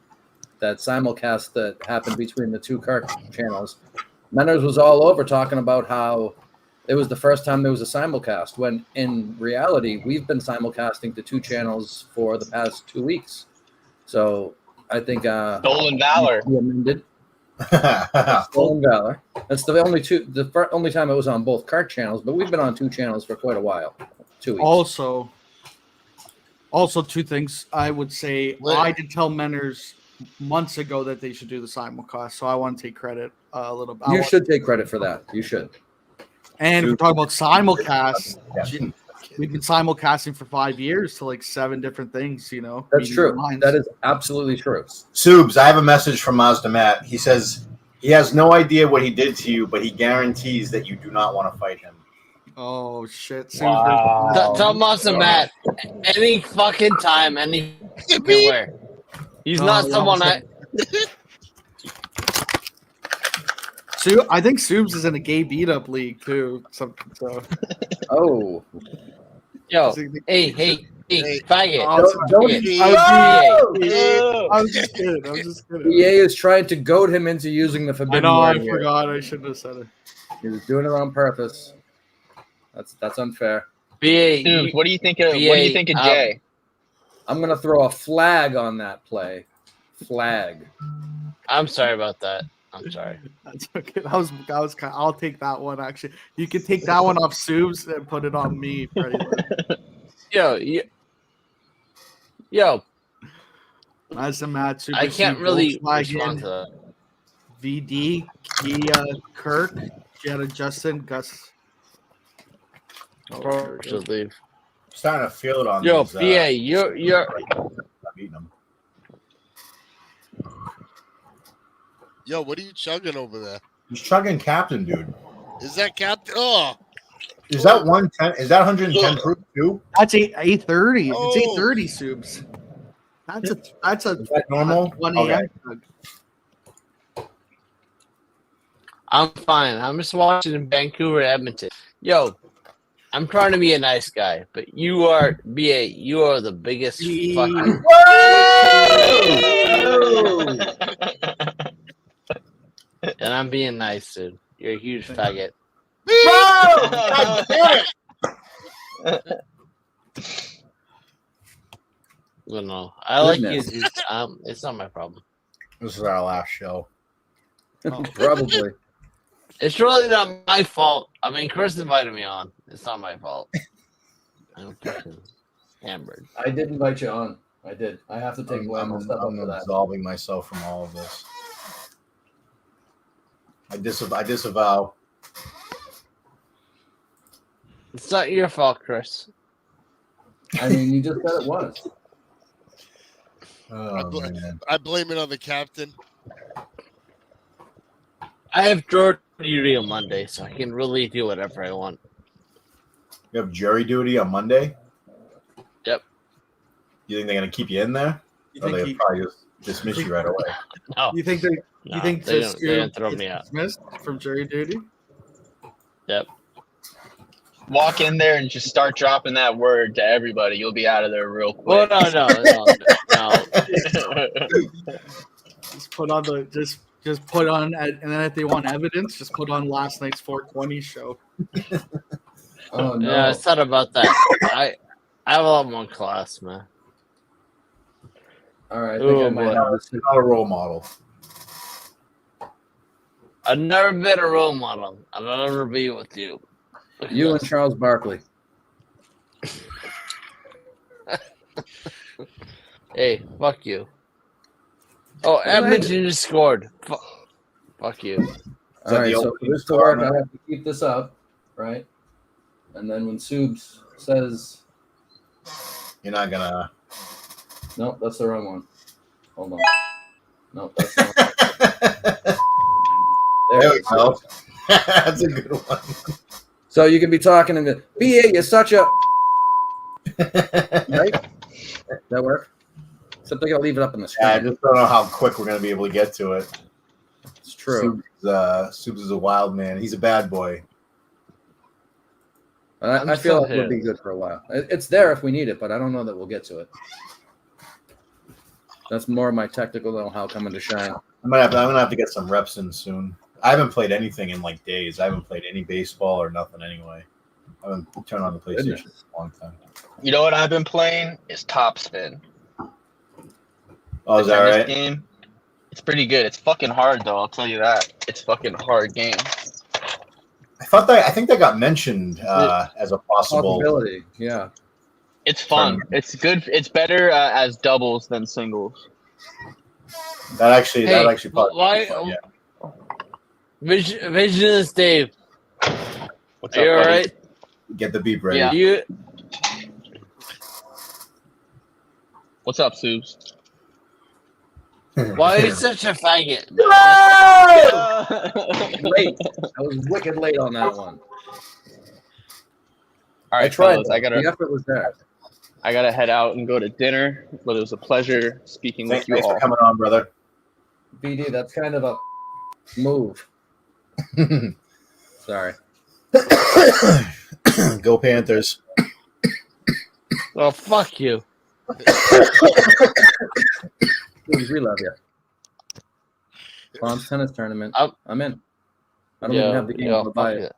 [SPEAKER 2] that simulcast that happened between the two card channels. Menors was all over talking about how it was the first time there was a simulcast, when in reality, we've been simulcasting to two channels for the past 2 weeks. So I think
[SPEAKER 6] Stolen Valor.
[SPEAKER 2] we amended. Stolen Valor. That's the only time it was on both cart channels, but we've been on two channels for quite a while. 2 weeks.
[SPEAKER 5] Also, two things I would say. I did tell Menors months ago that they should do the simulcast, so I want to take credit a little bit.
[SPEAKER 2] You should take credit for that. You should.
[SPEAKER 5] And if we're talking about simulcast, we've been simulcasting for 5 years to like 7 different things, you know.
[SPEAKER 2] That's true. That is absolutely true.
[SPEAKER 3] Subs, I have a message from Mazda Matt. He says he has no idea what he did to you, but he guarantees that you do not want to fight him.
[SPEAKER 5] Oh, shit.
[SPEAKER 6] Wow.
[SPEAKER 7] Tell Monster Matt any fucking time, any where. He's not someone I.
[SPEAKER 5] I think Subs is in a gay beat up league too. So.
[SPEAKER 2] Oh.
[SPEAKER 7] Yo, hey, faggot.
[SPEAKER 5] I was just kidding.
[SPEAKER 2] EA is trying to goad him into using the forbidden word.
[SPEAKER 5] I forgot. I shouldn't have said it.
[SPEAKER 2] He was doing it on purpose. That's unfair.
[SPEAKER 7] BA,
[SPEAKER 6] what do you think of Jay?
[SPEAKER 2] I'm gonna throw a flag on that play. Flag.
[SPEAKER 7] I'm sorry about that. I'm sorry.
[SPEAKER 5] That's okay. I'll take that one. Actually, you can take that one off Subs and put it on me.
[SPEAKER 7] Yo.
[SPEAKER 5] Nice and Matt. Super
[SPEAKER 7] I can't really respond to that.
[SPEAKER 5] VD, Kia, Kirk, Jetta, Justin, Gus.
[SPEAKER 7] Should leave.
[SPEAKER 3] Starting to feel it on.
[SPEAKER 7] Yo,
[SPEAKER 3] these,
[SPEAKER 7] BA, you're.
[SPEAKER 3] I'm eating them.
[SPEAKER 4] Yo, what are you chugging over there?
[SPEAKER 3] He's chugging Captain, dude.
[SPEAKER 4] Is that Captain? Oh,
[SPEAKER 3] is that 110? Is that 110 proof too?
[SPEAKER 5] That's 830.
[SPEAKER 4] Oh.
[SPEAKER 5] It's 830 Subs. That's a.
[SPEAKER 3] Is that normal?
[SPEAKER 5] 1
[SPEAKER 3] Okay.
[SPEAKER 5] a.m.
[SPEAKER 7] I'm fine. I'm just watching in Vancouver, Edmonton. Yo, I'm trying to be a nice guy, but you are, BA, you are the biggest fucking. And I'm being nice, dude. You're a huge faggot. No, I like you. It's not my problem.
[SPEAKER 3] This is our last show.
[SPEAKER 2] Probably.
[SPEAKER 7] It's really not my fault. I mean, Kris invited me on. It's not my fault. I'm fucking hammered.
[SPEAKER 2] I did invite you on. I did. I have to take away my stuff
[SPEAKER 3] I'm
[SPEAKER 2] for that.
[SPEAKER 3] absolving myself from all of this. I disavow.
[SPEAKER 7] It's not your fault, Kris.
[SPEAKER 2] I mean, you just said it was.
[SPEAKER 3] Oh, man.
[SPEAKER 4] I blame it on the captain.
[SPEAKER 7] I have jury duty on Monday, so I can really do whatever I want.
[SPEAKER 3] You have jury duty on Monday?
[SPEAKER 7] Yep.
[SPEAKER 3] You think they're going to keep you in there? Or they'll probably just dismiss you right away?
[SPEAKER 7] No.
[SPEAKER 5] You think
[SPEAKER 7] they don't throw me out.
[SPEAKER 5] Dismissed from jury duty?
[SPEAKER 7] Yep.
[SPEAKER 6] Walk in there and just start dropping that word to everybody. You'll be out of there real quick.
[SPEAKER 7] Well, no.
[SPEAKER 5] Just put on just put on, and then if they want evidence, just put on last night's 420 show.
[SPEAKER 2] Oh no!
[SPEAKER 7] Yeah, it's not about that. I have a lot more class, man.
[SPEAKER 2] All right, I think I might have this.
[SPEAKER 3] You're not a role model.
[SPEAKER 7] I've never been a role model. I'll never be with you.
[SPEAKER 2] You and Charles Barkley.
[SPEAKER 7] Hey, fuck you. Oh, Edmonton just scored. Fuck you.
[SPEAKER 2] All right, so for this to work, I have to keep this up, right? And then when Subs says,
[SPEAKER 3] You're not gonna.
[SPEAKER 2] "Nope, that's the wrong one." Hold on. Nope, that's the wrong one.
[SPEAKER 3] There we go. That's a good one.
[SPEAKER 2] So you can be talking and go, "BA, you're such a." Right? That work? Except they gotta leave it up on the screen.
[SPEAKER 3] Yeah, I just don't know how quick we're gonna be able to get to it.
[SPEAKER 2] It's true.
[SPEAKER 3] Soups is a wild man. He's a bad boy.
[SPEAKER 2] I feel like we'll be good for a while. It's there if we need it, but I don't know that we'll get to it. That's more of my technical know-how coming to shine.
[SPEAKER 3] I'm gonna have to get some reps in soon. I haven't played anything in like days. I haven't played any baseball or nothing anyway. I haven't turned on the PlayStation in a long time.
[SPEAKER 6] You know what I've been playing is Top Spin.
[SPEAKER 3] Oh, is that right?
[SPEAKER 6] Game. It's pretty good. It's fucking hard though. I'll tell you that. It's fucking hard game.
[SPEAKER 3] I think that got mentioned as a possibility.
[SPEAKER 2] Yeah.
[SPEAKER 6] It's fun. It's good. It's better as doubles than singles.
[SPEAKER 3] That actually probably.
[SPEAKER 7] Why?
[SPEAKER 3] Fun, yeah.
[SPEAKER 7] Visionist Dave.
[SPEAKER 6] What's
[SPEAKER 7] Are you
[SPEAKER 6] up, buddy?
[SPEAKER 7] alright?
[SPEAKER 3] Get the beep ready.
[SPEAKER 6] Yeah. What's up, Subs?
[SPEAKER 7] Why are you such a faggot?
[SPEAKER 2] Late. I was wicked late on that one.
[SPEAKER 6] All right,
[SPEAKER 2] I tried.
[SPEAKER 6] fellas,
[SPEAKER 2] The effort was there.
[SPEAKER 6] I gotta head out and go to dinner. But it was a pleasure speaking with you
[SPEAKER 3] Thanks
[SPEAKER 6] all.
[SPEAKER 3] for coming on, brother.
[SPEAKER 2] BD, that's kind of a move. Sorry.
[SPEAKER 3] Go Panthers.
[SPEAKER 7] Well, fuck you.
[SPEAKER 2] We love you. Tom's tennis tournament. I'm in. I don't even have the game to buy it.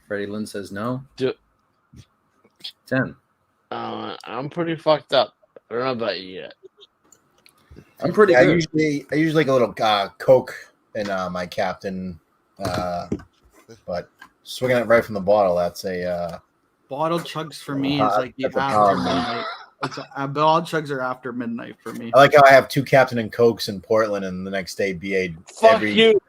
[SPEAKER 2] Freddie Lynn says no. 10.
[SPEAKER 7] I'm pretty fucked up. I don't know about you yet.
[SPEAKER 2] I'm pretty
[SPEAKER 3] I
[SPEAKER 2] good.
[SPEAKER 3] usually like a little Coke in my captain, but swinging it right from the bottle. That's a
[SPEAKER 5] Bottle chugs for me is like the
[SPEAKER 3] that's a
[SPEAKER 5] after
[SPEAKER 3] power
[SPEAKER 5] midnight. Bottle chugs are after midnight for me.
[SPEAKER 3] I like how I have 2 Captain and Cokes in Portland, and the next day BA.
[SPEAKER 7] Fuck you.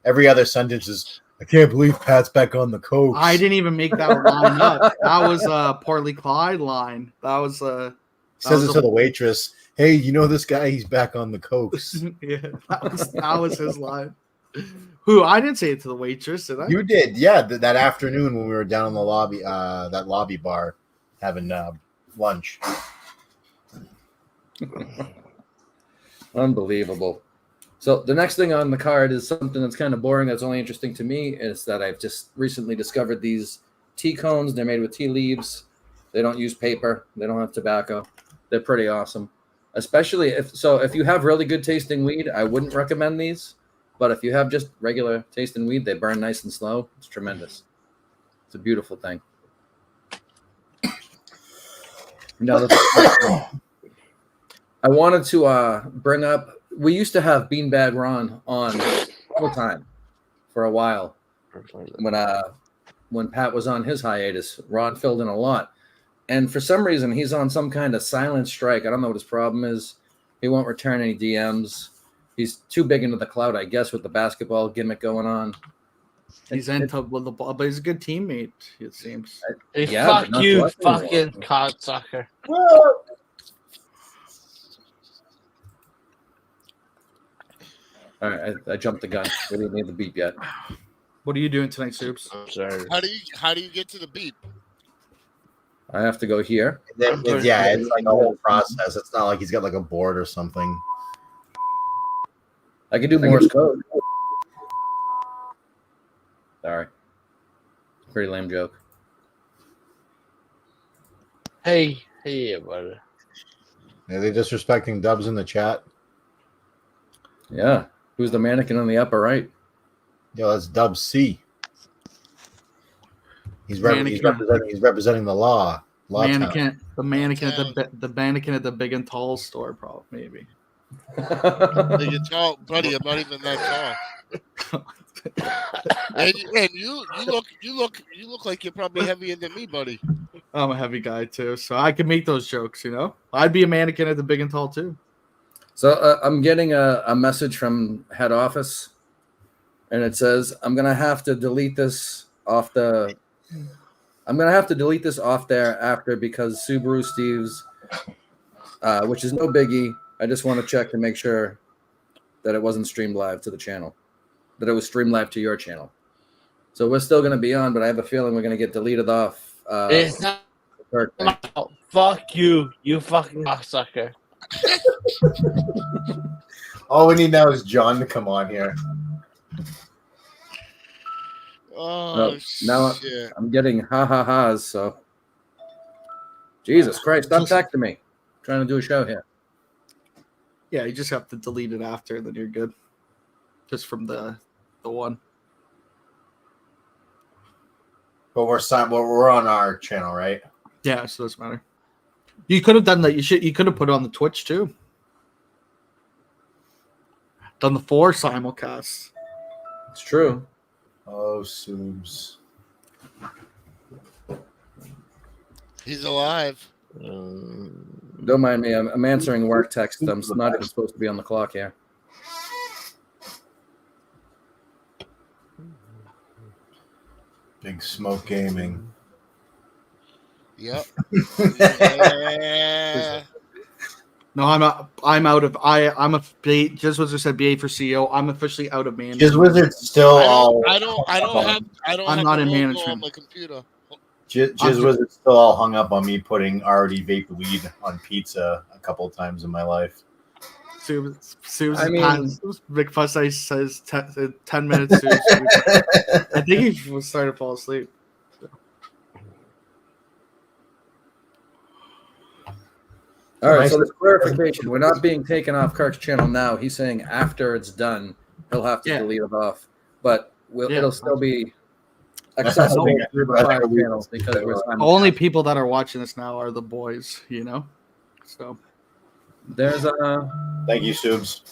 [SPEAKER 3] Every other sentence is, I can't believe Pat's back on the Cokes.
[SPEAKER 5] I didn't even make that line up. That was a Portly Clyde line. That was a.
[SPEAKER 3] Says it to the waitress. Hey, you know this guy? He's back on the Cokes.
[SPEAKER 5] Yeah, that was his line. Who? I didn't say it to the waitress, did I?
[SPEAKER 3] You did, yeah. That afternoon when we were down in the lobby, that lobby bar, having lunch.
[SPEAKER 2] Unbelievable. So the next thing on the card is something that's kind of boring. That's only interesting to me is that I've just recently discovered these tea cones. They're made with tea leaves. They don't use paper. They don't have tobacco. They're pretty awesome. Especially if you have really good tasting weed, I wouldn't recommend these. But if you have just regular tasting weed, they burn nice and slow. It's tremendous. It's a beautiful thing. Now, I wanted to bring up, we used to have Beanbag Ron on all the time for a while. When Pat was on his hiatus, Ron filled in a lot. And for some reason, he's on some kind of silent strike. I don't know what his problem is. He won't return any DMs. He's too big into the cloud, I guess, with the basketball gimmick going on.
[SPEAKER 5] He's into with the ball, but he's a good teammate, it seems.
[SPEAKER 7] Hey,
[SPEAKER 2] Yeah,
[SPEAKER 7] fuck
[SPEAKER 2] but
[SPEAKER 7] you,
[SPEAKER 2] not
[SPEAKER 7] fucking cocksucker.
[SPEAKER 2] All right, I jumped the gun. We didn't need the beep yet.
[SPEAKER 5] What are you doing tonight, Soups?
[SPEAKER 7] I'm sorry.
[SPEAKER 4] How do you get to the beep?
[SPEAKER 2] I have to go here.
[SPEAKER 3] Yeah, it's like a whole process. It's not like he's got like a board or something.
[SPEAKER 2] I can do Morse code. Sorry. Pretty lame joke.
[SPEAKER 7] Hey, buddy.
[SPEAKER 3] Are they disrespecting Dubs in the chat?
[SPEAKER 2] Yeah. Who's the mannequin on the upper right?
[SPEAKER 3] Yo, that's Dubs C. He's representing the law.
[SPEAKER 5] Mannequin, the mannequin at the big and tall store, probably maybe.
[SPEAKER 4] You're tall, buddy. I'm not even that tall. and you look like you're probably heavier than me, buddy.
[SPEAKER 5] I'm a heavy guy too, so I can make those jokes. You know, I'd be a mannequin at the big and tall too.
[SPEAKER 2] So I'm getting a message from head office, and it says I'm gonna have to delete this off there after because Subaru Steve's, which is no biggie. I just want to check to make sure that it wasn't streamed live to the channel, that it was streamed live to your channel. So we're still going to be on, but I have a feeling we're going to get deleted off.
[SPEAKER 7] It's not
[SPEAKER 2] birthday.
[SPEAKER 7] Oh, fuck you, you fucking cocksucker.
[SPEAKER 3] All we need now is John to come on here.
[SPEAKER 4] Oh,
[SPEAKER 2] Now
[SPEAKER 4] shit.
[SPEAKER 2] I'm getting ha-ha-has, so. Jesus Christ, stop texting me. I'm trying to do a show here.
[SPEAKER 5] Yeah, you just have to delete it after, then you're good. Just from the one.
[SPEAKER 3] But we're on our channel, right?
[SPEAKER 5] Yeah, so it doesn't matter. You could have done that. You could have put it on the Twitch too. Done the 4 simulcasts.
[SPEAKER 2] It's true.
[SPEAKER 3] Oh, Subs.
[SPEAKER 4] He's alive.
[SPEAKER 2] Don't mind me. I'm answering work text. I'm not even supposed to be on the clock here.
[SPEAKER 3] Big Smoke Gaming.
[SPEAKER 4] Yep. Yeah.
[SPEAKER 5] No, I'm out of. I'm a just as I said, BA for CEO. I'm officially out of management.
[SPEAKER 3] Jizz Wizard's still
[SPEAKER 4] I don't have
[SPEAKER 5] I'm not
[SPEAKER 4] the
[SPEAKER 5] in
[SPEAKER 4] logo
[SPEAKER 5] management.
[SPEAKER 4] on my computer.
[SPEAKER 3] Jizz Wizard's still all hung up on me putting already vaped weed on pizza a couple of times in my life.
[SPEAKER 5] Big Fuss Ice says 10 minutes. I think he was starting to fall asleep.
[SPEAKER 2] All right, so this clarification. We're not being taken off Kirk's channel now. He's saying after it's done, he'll have to delete it off. But it'll still be accessible through the 5 channels because we're
[SPEAKER 5] only people that are watching this now are the boys, So
[SPEAKER 2] there's
[SPEAKER 3] thank you, Subs.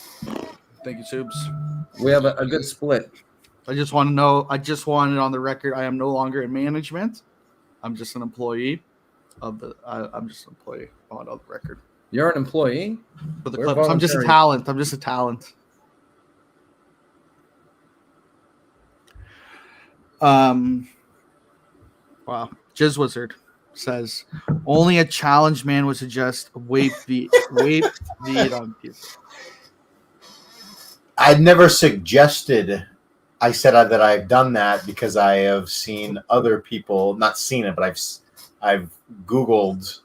[SPEAKER 5] Thank you, Subs.
[SPEAKER 2] We have a good split.
[SPEAKER 5] I just want to know. I just wanted on the record. I am no longer in management. I'm just an employee of the. I'm just an employee on the record.
[SPEAKER 2] You're an employee?
[SPEAKER 5] For the Clippers. I'm just a talent. I'm just a talent. Wow. Jizz Wizard says only a challenge man would suggest vape weed on pizza.
[SPEAKER 3] I'd never suggested. I said that I've done that because I have seen other people, not seen it, but I've Googled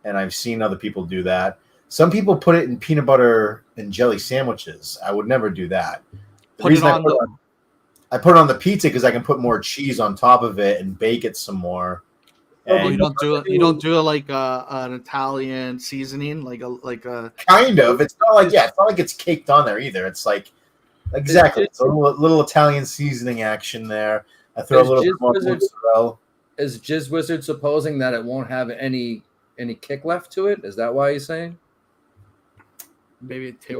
[SPEAKER 3] and I've seen other people do that. Some people put it in peanut butter and jelly sandwiches. I would never do that. I put it on the pizza because I can put more cheese on top of it and bake it some more.
[SPEAKER 5] You don't do it. You don't do it like an Italian seasoning, like a
[SPEAKER 3] kind of. It's not like it's not like it's caked on there either. It's like exactly. It's a little Italian seasoning action there. I throw a little bit more mozzarella.
[SPEAKER 2] Is Jizz Wizard supposing that it won't have any kick left to it? Is that why he's saying?
[SPEAKER 5] Maybe
[SPEAKER 3] he's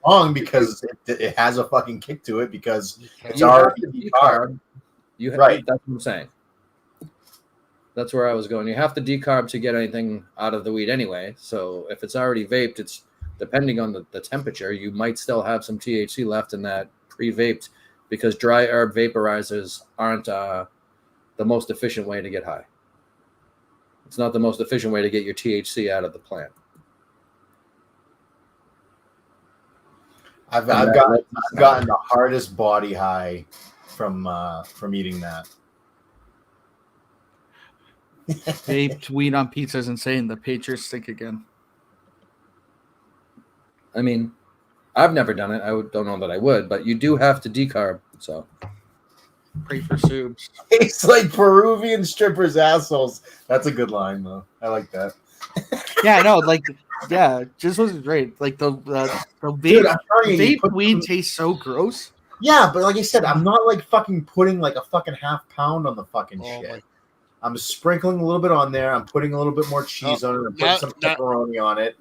[SPEAKER 3] wrong because it has a fucking kick to it because it's already decarb.
[SPEAKER 2] Right. That's what I'm saying. That's where I was going. You have to decarb to get anything out of the weed anyway. So if it's already vaped, it's depending on the temperature, you might still have some THC left in that pre-vaped because dry herb vaporizers aren't the most efficient way to get high. It's not the most efficient way to get your THC out of the plant.
[SPEAKER 3] I've gotten the hardest body high from eating that.
[SPEAKER 5] Vaped weed on pizza is insane. The Patriots stink again.
[SPEAKER 2] I mean, I've never done it. I don't know that I would, but you do have to decarb. So
[SPEAKER 5] pray for Subs.
[SPEAKER 3] It's like Peruvian strippers' assholes. That's a good line, though. I like that.
[SPEAKER 5] Just was great. Like the vape weed tastes so gross.
[SPEAKER 3] Yeah, but like I said, I'm not like fucking putting like a fucking half pound on the fucking shit. I'm sprinkling a little bit on there. I'm putting a little bit more cheese on it. I'm putting some pepperoni on it.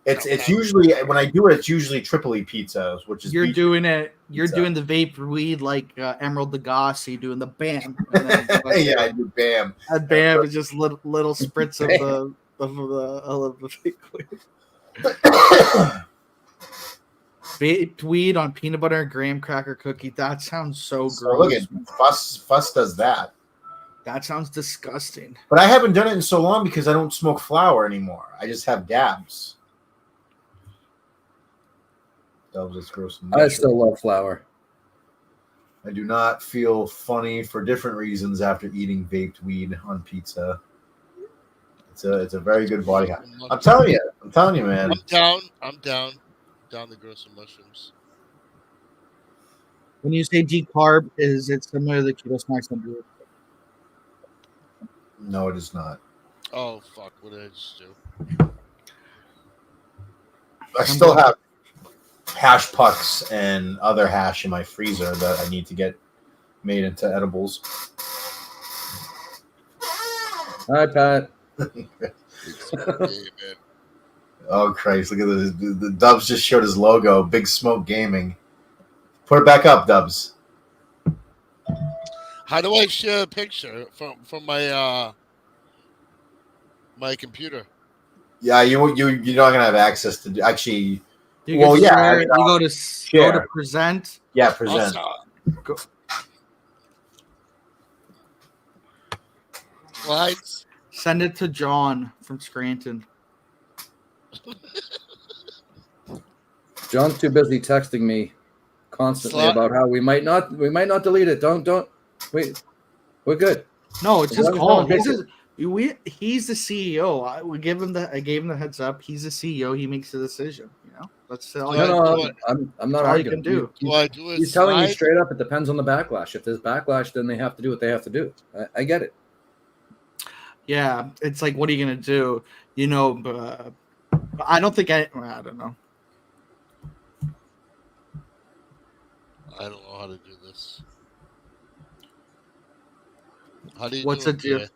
[SPEAKER 3] It's usually when I do it, it's usually Tripoli pizza, which is
[SPEAKER 5] you're doing it. You're doing the vape weed like Emerald Lagasse doing the bam. And then,
[SPEAKER 3] yeah, I do bam.
[SPEAKER 5] And bam is just little spritz of the fake weed. Vaped weed on peanut butter and graham cracker cookie. That sounds so gross.
[SPEAKER 3] Look at Fuss does that.
[SPEAKER 5] That sounds disgusting.
[SPEAKER 3] But I haven't done it in so long because I don't smoke flower anymore. I just have dabs.
[SPEAKER 2] I still love flower.
[SPEAKER 3] I do not feel funny for different reasons after eating vaped weed on pizza. It's a very good body hack. I'm telling you, man.
[SPEAKER 4] I'm down to grow some mushrooms.
[SPEAKER 5] When you say decarb, is it similar to the keto snacks on beer?
[SPEAKER 3] No, it is not.
[SPEAKER 4] Oh fuck! What did I just do?
[SPEAKER 3] I still have hash pucks and other hash in my freezer that I need to get made into edibles.
[SPEAKER 2] Hi, Pat.
[SPEAKER 3] Oh Christ! Look at this. The Dubs just showed his logo. Big Smoke Gaming. Put it back up, Dubs.
[SPEAKER 4] How do I share a picture from my my computer?
[SPEAKER 3] Yeah, you're not gonna have access to actually.
[SPEAKER 5] You
[SPEAKER 3] Well,
[SPEAKER 5] can
[SPEAKER 3] yeah,
[SPEAKER 5] share
[SPEAKER 3] I
[SPEAKER 5] it.
[SPEAKER 3] mean,
[SPEAKER 5] You go to
[SPEAKER 3] share.
[SPEAKER 5] present.
[SPEAKER 3] Yeah, present.
[SPEAKER 5] Go.
[SPEAKER 4] Slides.
[SPEAKER 5] Send it to John from Scranton.
[SPEAKER 2] John's too busy texting me constantly about how we might not delete it. Don't wait. We're good.
[SPEAKER 5] No, it's his
[SPEAKER 2] Let me
[SPEAKER 5] call.
[SPEAKER 2] know.
[SPEAKER 5] He's the CEO. I gave him the heads up. He's the CEO. He makes the decision. You know, that's all.
[SPEAKER 2] No, I'm not
[SPEAKER 5] all you
[SPEAKER 2] arguing.
[SPEAKER 5] can do.
[SPEAKER 4] Do I do a
[SPEAKER 2] He's telling you
[SPEAKER 4] slide?
[SPEAKER 2] straight up. It depends on the backlash. If there's backlash, then they have to do what they have to do. I get it.
[SPEAKER 5] Yeah, it's like, what are you gonna do? You know, but I don't think I don't know.
[SPEAKER 4] I don't know how to do this. How do you
[SPEAKER 5] What's
[SPEAKER 4] do
[SPEAKER 5] it do?
[SPEAKER 4] there?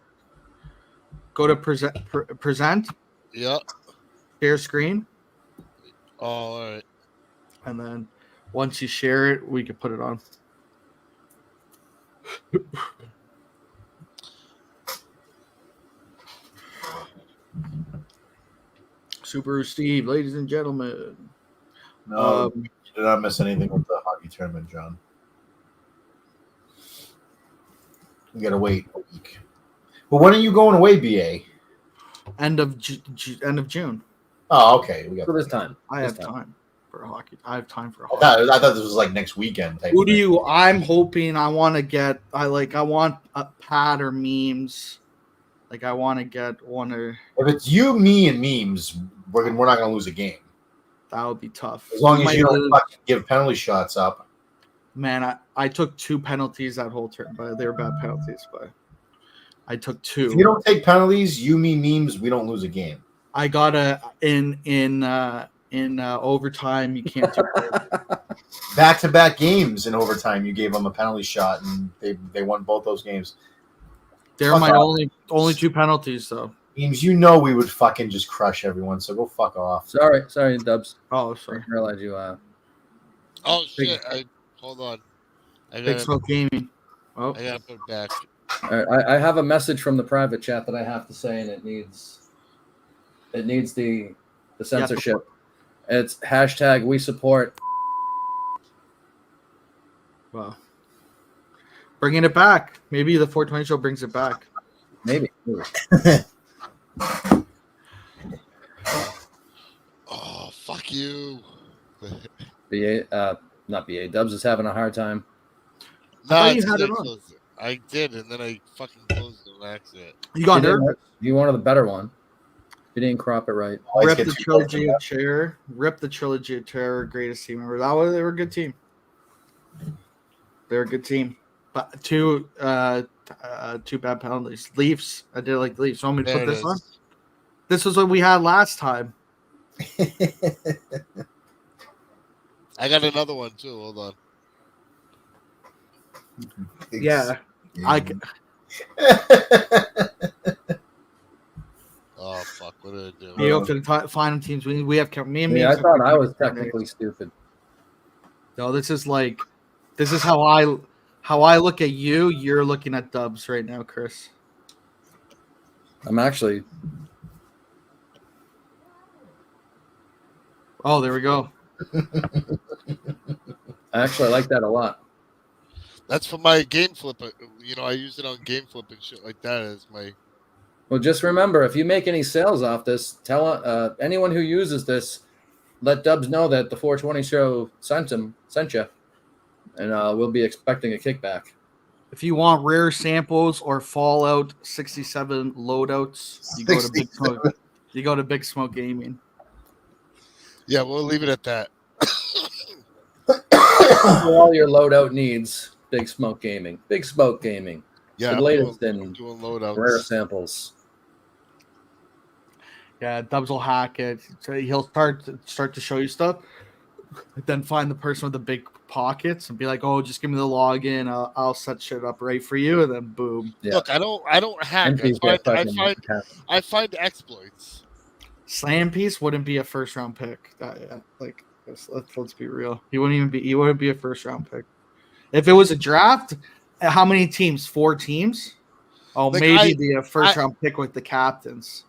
[SPEAKER 5] Go to present,
[SPEAKER 4] Yep.
[SPEAKER 5] share screen,
[SPEAKER 4] Oh, all right.
[SPEAKER 5] and then once you share it, we can put it on. Subaru Steve, ladies and gentlemen.
[SPEAKER 3] No, you did not miss anything with the hockey tournament, John. You gotta wait a week. But when are you going away, BA?
[SPEAKER 5] End of June.
[SPEAKER 3] Oh, okay. We got
[SPEAKER 2] So this time.
[SPEAKER 5] I
[SPEAKER 2] This
[SPEAKER 5] have time for hockey. I have time for
[SPEAKER 3] I
[SPEAKER 5] hockey.
[SPEAKER 3] thought this was like next weekend. Type
[SPEAKER 5] Who
[SPEAKER 3] of
[SPEAKER 5] do
[SPEAKER 3] thing.
[SPEAKER 5] you? I'm hoping. I want to get. I want a Pat or memes. Like I want to get one or
[SPEAKER 3] If it's you, me, and memes, we're not gonna lose a game.
[SPEAKER 5] that would be tough.
[SPEAKER 3] As long
[SPEAKER 5] We
[SPEAKER 3] as
[SPEAKER 5] might
[SPEAKER 3] you don't
[SPEAKER 5] lose.
[SPEAKER 3] fucking give penalty shots up.
[SPEAKER 5] Man, I took 2 penalties that whole turn, but they were bad penalties. But I took 2.
[SPEAKER 3] If you don't take penalties, you, me, memes, we don't lose a game.
[SPEAKER 5] I got in overtime. You can't do it.
[SPEAKER 3] Back-to-back games in overtime, you gave them a penalty shot, and they won both those games.
[SPEAKER 5] They're
[SPEAKER 3] Fuck
[SPEAKER 5] my
[SPEAKER 3] off.
[SPEAKER 5] only 2 penalties though.
[SPEAKER 3] Memes, you know we would fucking just crush everyone, so go fuck off.
[SPEAKER 2] Sorry, Dubs.
[SPEAKER 5] Oh,
[SPEAKER 2] I
[SPEAKER 5] sorry.
[SPEAKER 2] didn't realize you.
[SPEAKER 4] Oh shit! Hold on. I
[SPEAKER 5] Big Smoke Gaming. Oh,
[SPEAKER 4] gotta put it back.
[SPEAKER 2] All right, I have a message from the private chat that I have to say, and it needs the censorship. It's hashtag we support.
[SPEAKER 5] wow. Bringing it back. Maybe the 420 show brings it back.
[SPEAKER 2] Maybe.
[SPEAKER 4] Oh fuck you!
[SPEAKER 2] BA, not BA. Dubs is having a hard time.
[SPEAKER 4] No,
[SPEAKER 5] thought you
[SPEAKER 4] it's
[SPEAKER 5] had
[SPEAKER 4] 'cause
[SPEAKER 5] it
[SPEAKER 4] I
[SPEAKER 5] on.
[SPEAKER 4] closed it. I did, and then I fucking closed it on accident.
[SPEAKER 5] You got
[SPEAKER 2] You
[SPEAKER 5] nervous.
[SPEAKER 2] wanted the better one. You didn't crop it right.
[SPEAKER 3] Always
[SPEAKER 5] Rip
[SPEAKER 3] get
[SPEAKER 5] the
[SPEAKER 3] too
[SPEAKER 5] trilogy
[SPEAKER 3] close
[SPEAKER 5] of chair. Rip the trilogy of terror. Greatest team ever. They were a good team. They're a good team. But 2 bad penalties. Leafs. I did like the Leafs. Want me to
[SPEAKER 4] There
[SPEAKER 5] put
[SPEAKER 4] it
[SPEAKER 5] this on?
[SPEAKER 4] is.
[SPEAKER 5] This was what we had last time.
[SPEAKER 4] I got another one too. Hold on.
[SPEAKER 5] Yeah.
[SPEAKER 4] Oh fuck! What did I do?
[SPEAKER 5] You know, for the final teams, we have me and me.
[SPEAKER 2] Yeah, I thought I was technically stupid.
[SPEAKER 5] No, this is how I look at you. You're looking at Dubs right now, Chris.
[SPEAKER 2] I'm actually.
[SPEAKER 5] Oh, there we go.
[SPEAKER 2] I actually like that a lot.
[SPEAKER 4] That's for my game flip. You know, I use it on game flip and shit like that as my.
[SPEAKER 2] Well, just remember, if you make any sales off this, tell anyone who uses this, let Dubs know that the 420 show sent you, and we'll be expecting a kickback.
[SPEAKER 5] If you want rare samples or Fallout 67 loadouts, you go to Big Smoke. You go to Big Smoke Gaming.
[SPEAKER 4] Yeah, we'll leave it at that.
[SPEAKER 2] For all your loadout needs, Big Smoke Gaming. Big Smoke Gaming.
[SPEAKER 4] Yeah,
[SPEAKER 2] The latest
[SPEAKER 4] doing
[SPEAKER 2] in
[SPEAKER 4] loadouts.
[SPEAKER 2] rare samples.
[SPEAKER 5] Yeah, Dubs will hack it. So he'll start to show you stuff, then find the person with the big pockets and be like, "Oh, just give me the login. I'll set shit up right for you." And then boom.
[SPEAKER 2] Yeah.
[SPEAKER 4] Look, I don't hack.
[SPEAKER 2] MPs
[SPEAKER 4] I find exploits.
[SPEAKER 5] Slam Piece wouldn't be a first round pick. Let's be real. He wouldn't be a first round pick. If it was a draft, how many teams? 4 teams? Oh,
[SPEAKER 4] Like,
[SPEAKER 5] maybe be a first round pick with the captains.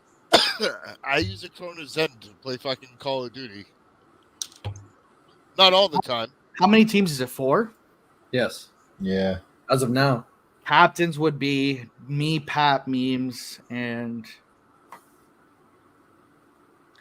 [SPEAKER 4] I use a Chrono Zen to play fucking Call of Duty. Not all the time.
[SPEAKER 5] How many teams is it? 4?
[SPEAKER 2] Yes.
[SPEAKER 3] Yeah.
[SPEAKER 2] As of now.
[SPEAKER 5] Captains would be me, Pat, Memes, and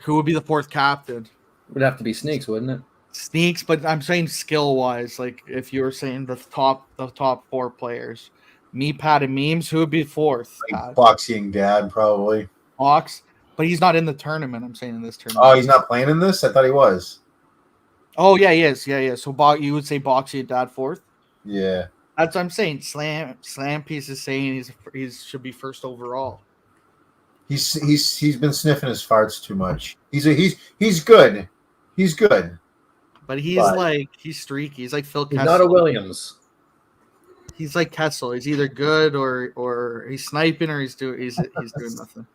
[SPEAKER 5] who would be the 4th captain?
[SPEAKER 2] It would have to be Sneaks, wouldn't it?
[SPEAKER 5] Sneaks, but I'm saying skill wise, like if you were saying the top 4 players, me, Pat, and Memes, who would be 4th?
[SPEAKER 3] Like boxing dad, probably.
[SPEAKER 5] Ox, but he's not in the tournament. I'm saying in this tournament.
[SPEAKER 3] Oh, he's not playing in this? I thought he was.
[SPEAKER 5] Oh yeah, he is. Yeah. So you would say Boxy and Dad 4th?
[SPEAKER 3] Yeah.
[SPEAKER 5] That's what I'm saying. Slam Piece is saying he should be 1st overall.
[SPEAKER 3] He's been sniffing his farts too much. He's good. He's good.
[SPEAKER 5] But he's streaky. He's like Phil
[SPEAKER 2] He's
[SPEAKER 5] Kessel.
[SPEAKER 2] not a Williams.
[SPEAKER 5] He's like Kessel. He's either good or he's sniping or he's doing nothing.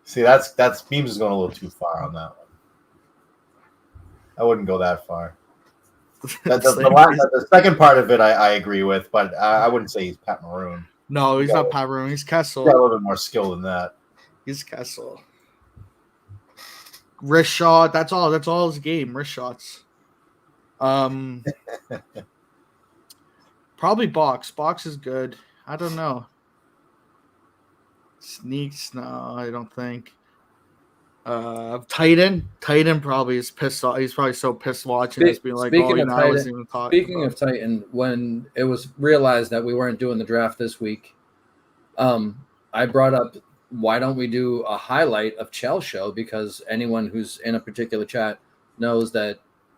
[SPEAKER 3] See, that's Memes is going a little too far on that one. I wouldn't go that far. The second part of it, I agree with, but I wouldn't say he's Pat Maroon.
[SPEAKER 5] No, he's not Pat Maroon. He's Kessel.
[SPEAKER 3] He's got a little bit more skill than that.
[SPEAKER 5] He's Kessel. Wrist shot. That's all his game. Wrist shots. Probably Box. Box is good. I don't know. Sneaks. No, I don't think. Titan probably is pissed off. He's probably so pissed watching this, being like, "Oh, I wasn't even talking."
[SPEAKER 2] Speaking of Titan, when it was realized that we weren't doing the draft this week, I brought up, why don't we do a highlight of Chell Show? Because anyone who's in a particular chat knows that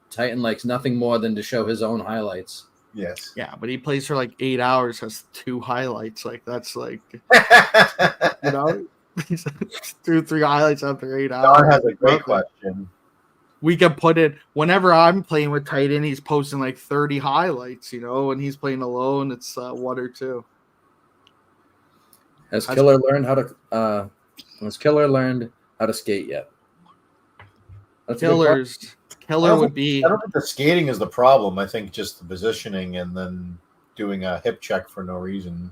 [SPEAKER 2] Titan likes nothing more than to show his own highlights.
[SPEAKER 3] Yes.
[SPEAKER 5] Yeah, but he plays for like 8 hours, has 2 highlights. Like that's like, you know. 2-3 highlights after 8 hours.
[SPEAKER 3] Don has a great question.
[SPEAKER 5] We can put it whenever I'm playing with Titan, he's posting like 30 highlights, you know, when he's playing alone, it's 1 or 2.
[SPEAKER 2] Has Killer learned how to skate yet?
[SPEAKER 5] Killer would be.
[SPEAKER 3] I don't think the skating is the problem. I think just the positioning and then doing a hip check for no reason.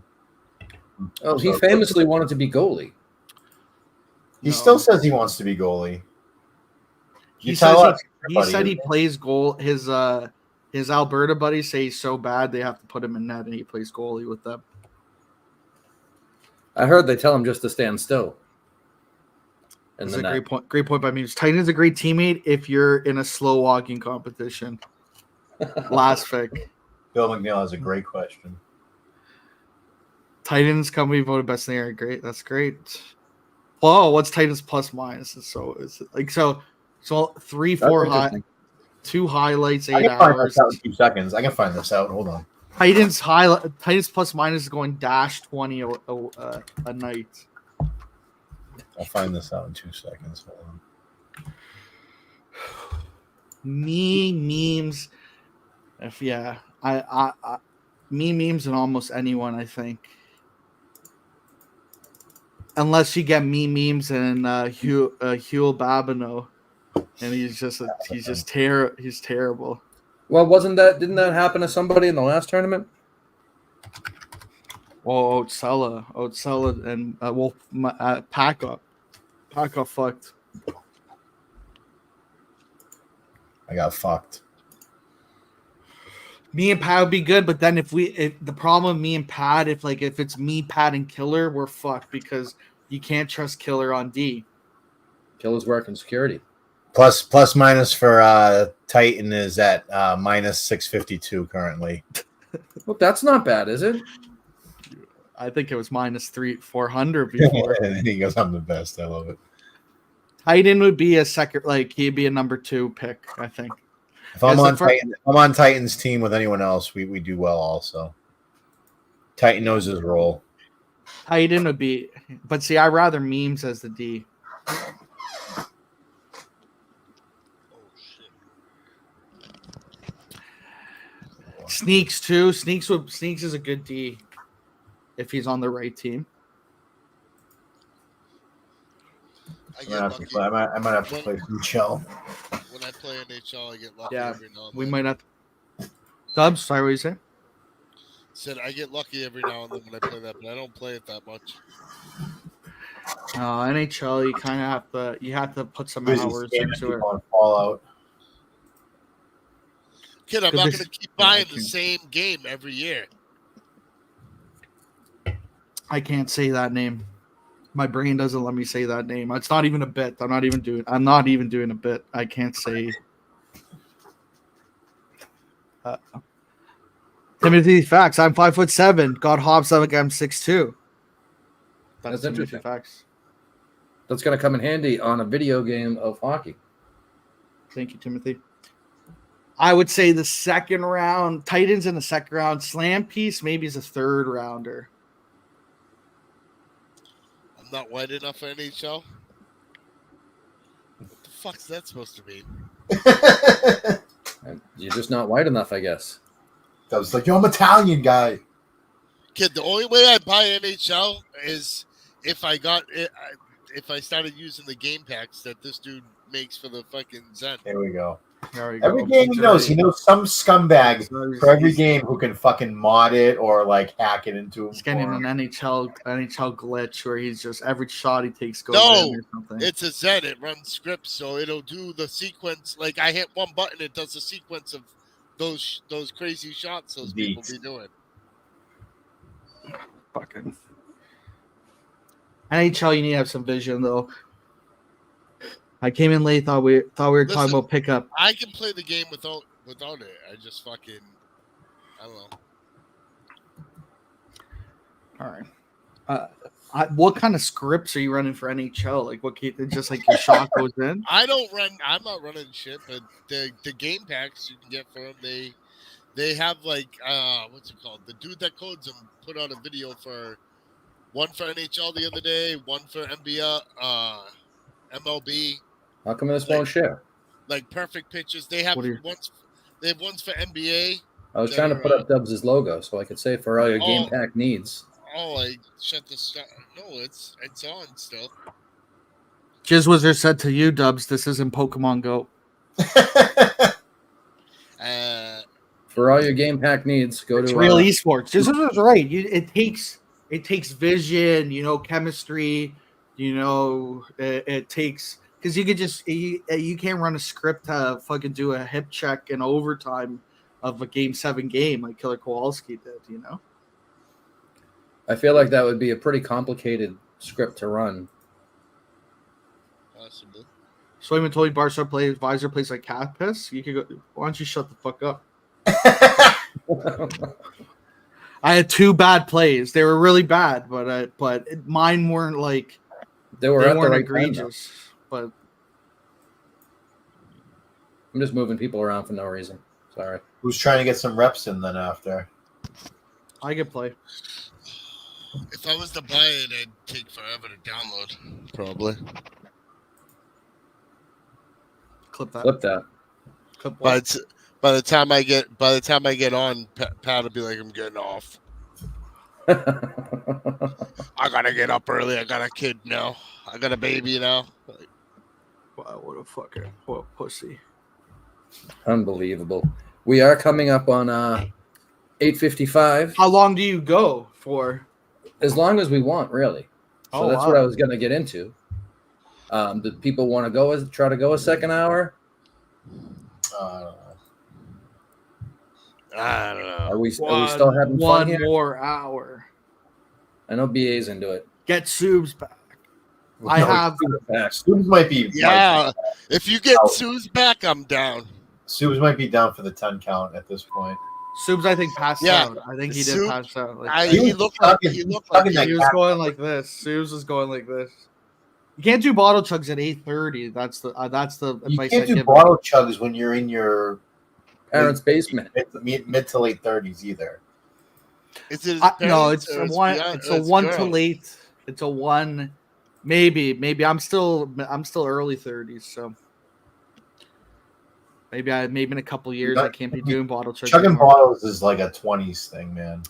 [SPEAKER 2] Oh, he famously wanted to be goalie.
[SPEAKER 3] He still says he wants to be goalie.
[SPEAKER 5] He said he plays goal. His Alberta buddies say he's so bad they have to put him in net, and he plays goalie with them.
[SPEAKER 2] I heard they tell him just to stand still.
[SPEAKER 5] That's a great point. Great point by me. Titan's a great teammate if you're in a slow walking competition. Last pick.
[SPEAKER 3] Bill McNeil has a great question.
[SPEAKER 5] Titans company voted best in the area. Great. That's great. Oh, what's Titans plus minus? So 3, 4 2 highlights, 8 hours.
[SPEAKER 3] Find this out in 2 seconds. I can find this out. Hold on.
[SPEAKER 5] Titans plus minus is going -20 a night.
[SPEAKER 3] I'll find this out in 2 seconds. Hold on.
[SPEAKER 5] Memes. Memes and almost anyone, I think. Unless you get memes and Hugh Babineau, and he's terrible.
[SPEAKER 2] Well, didn't that happen to somebody in the last tournament?
[SPEAKER 5] Oh, Otsella, and Pack got fucked.
[SPEAKER 3] I got fucked.
[SPEAKER 5] Me and Pat would be good, but then if the problem with me and Pat, if it's me, Pat, and Killer, we're fucked because you can't trust Killer on D.
[SPEAKER 2] Killer's working security.
[SPEAKER 3] Plus minus for Titan is at minus 652 currently.
[SPEAKER 2] Well, that's not bad, is it?
[SPEAKER 5] I think it was minus 400 before.
[SPEAKER 3] And he goes, I'm the best. I love it.
[SPEAKER 5] Titan would be a second, like he'd be a number 2 pick, I think.
[SPEAKER 3] If I'm on Titan's team with anyone else, we do well also. Titan knows his role.
[SPEAKER 5] Titan would be, but see, I rather memes as the D. Sneaks too. Sneaks is a good D if he's on the right team.
[SPEAKER 3] I might have to play some Chell.
[SPEAKER 4] When I play NHL, I get lucky
[SPEAKER 5] Yeah,
[SPEAKER 4] every now and
[SPEAKER 5] we
[SPEAKER 4] then.
[SPEAKER 5] might have. Dubs, sorry, what you say?
[SPEAKER 4] Said I get lucky every now and then when I play that, but I don't play it that much.
[SPEAKER 5] NHL, you kind of have to put some
[SPEAKER 3] Busy
[SPEAKER 5] hours
[SPEAKER 3] scamming
[SPEAKER 5] into it.
[SPEAKER 3] people on Fallout.
[SPEAKER 4] Kid, I'm
[SPEAKER 5] Good
[SPEAKER 4] not
[SPEAKER 5] this-
[SPEAKER 4] going to keep buying
[SPEAKER 5] I
[SPEAKER 4] the same game every year.
[SPEAKER 5] I can't say that name. My brain doesn't let me say that name. It's not even a bit. I'm not even doing a bit. I can't say. Timothy facts. I'm 5'7". God Hobbs like I'm 6'2".
[SPEAKER 2] That's
[SPEAKER 5] Timothy
[SPEAKER 2] interesting.
[SPEAKER 5] facts.
[SPEAKER 2] That's going to come in handy on a video game of hockey.
[SPEAKER 5] Thank you, Timothy. I would say the second round, Titans in the second round, Slam Piece maybe is a third rounder.
[SPEAKER 4] I'm not white enough for NHL. What the fuck's that supposed to mean?
[SPEAKER 2] You're just not white enough, I guess.
[SPEAKER 3] I was like, yo, I'm Italian guy.
[SPEAKER 4] Kid, the only way I buy NHL is if I started using the game packs that this dude makes for the fucking Zen.
[SPEAKER 3] There we go.
[SPEAKER 5] There we go.
[SPEAKER 3] Every game he knows some scumbag for every game who can fucking mod it or like hack it into him.
[SPEAKER 5] He's getting an NHL glitch where he's just every shot he takes goes
[SPEAKER 4] No,
[SPEAKER 5] in or something.
[SPEAKER 4] it's a Zen. It runs scripts, so it'll do the sequence. Like I hit one button, it does the sequence of those crazy shots those people be doing.
[SPEAKER 5] Fucking NHL, you need to have some vision though. I came in late. Thought we were talking about pickup.
[SPEAKER 4] I can play the game without it. I just fucking I don't know.
[SPEAKER 5] All right. What kind of scripts are you running for NHL? Like what? Just like your shot goes in.
[SPEAKER 4] I'm not running shit, but the game packs you can get for them, they have like what's it called? The dude that codes them put out a video for one for NHL the other day, one for NBA, MLB.
[SPEAKER 2] How come this won't share?
[SPEAKER 4] Like perfect pictures. They have ones. They have ones for NBA.
[SPEAKER 2] I was trying to put up Dubs' logo so I could say for all your game pack needs.
[SPEAKER 4] Oh, I shut the stuff. No, it's on still.
[SPEAKER 5] Jizz Wizard said to you, Dubs, this isn't Pokemon Go.
[SPEAKER 2] For all your game pack needs, go
[SPEAKER 5] It's
[SPEAKER 2] to
[SPEAKER 5] real esports. Jizz Wizard's right. It takes vision, chemistry, it takes because you could just you can't run a script to fucking do a hip check in overtime of a Game 7 game like Killer Kowalski did,
[SPEAKER 2] I feel like that would be a pretty complicated script to run.
[SPEAKER 4] Possibly.
[SPEAKER 5] So even told you Barca Visor plays like cat piss. You could go. Why don't you shut the fuck up? I had 2 bad plays. They were really bad, but mine weren't like
[SPEAKER 2] they weren't
[SPEAKER 5] egregious. But
[SPEAKER 2] I'm just moving people around for no reason. Sorry.
[SPEAKER 3] Who's trying to get some reps in then after?
[SPEAKER 5] I could play.
[SPEAKER 4] If I was to buy it, it'd take forever to download. Probably.
[SPEAKER 5] Clip that.
[SPEAKER 2] Clip that.
[SPEAKER 4] By the time I get on, Pat will be like, "I'm getting off. I gotta get up early. I got a kid now. I got a baby now." Like,
[SPEAKER 5] wow, what a pussy.
[SPEAKER 2] Unbelievable. We are coming up on 8:55.
[SPEAKER 5] How long do you go for?
[SPEAKER 2] As long as we want, really. So that's what I was going to get into. Do people want to try to go a second hour?
[SPEAKER 4] I don't know.
[SPEAKER 2] Are we still having fun
[SPEAKER 5] one
[SPEAKER 2] here?
[SPEAKER 5] more hour?
[SPEAKER 2] I know BA's into it.
[SPEAKER 5] Get Subs back. I have.
[SPEAKER 3] Subs might be.
[SPEAKER 4] Yeah, if you get Sue's back, I'm down.
[SPEAKER 3] Subs might be down for the 10 count at this point.
[SPEAKER 5] Subs, I think, passed out. I think he did pass out. Like,
[SPEAKER 4] he looked like he
[SPEAKER 5] was going like this. Subs was going like this. You can't do bottle chugs at 8:30. That's the
[SPEAKER 3] You
[SPEAKER 5] advice
[SPEAKER 3] can't
[SPEAKER 5] I
[SPEAKER 3] do
[SPEAKER 5] give
[SPEAKER 3] bottle chugs when you're in your
[SPEAKER 2] parents' basement.
[SPEAKER 3] Mid to late 30s either.
[SPEAKER 4] Is it?
[SPEAKER 5] No, it's a one. It's a one to late. It's a one. Maybe I'm still early 30s. So maybe in a couple years I can't be doing bottle chugs.
[SPEAKER 3] Chugging bottles is like a 20s thing, man.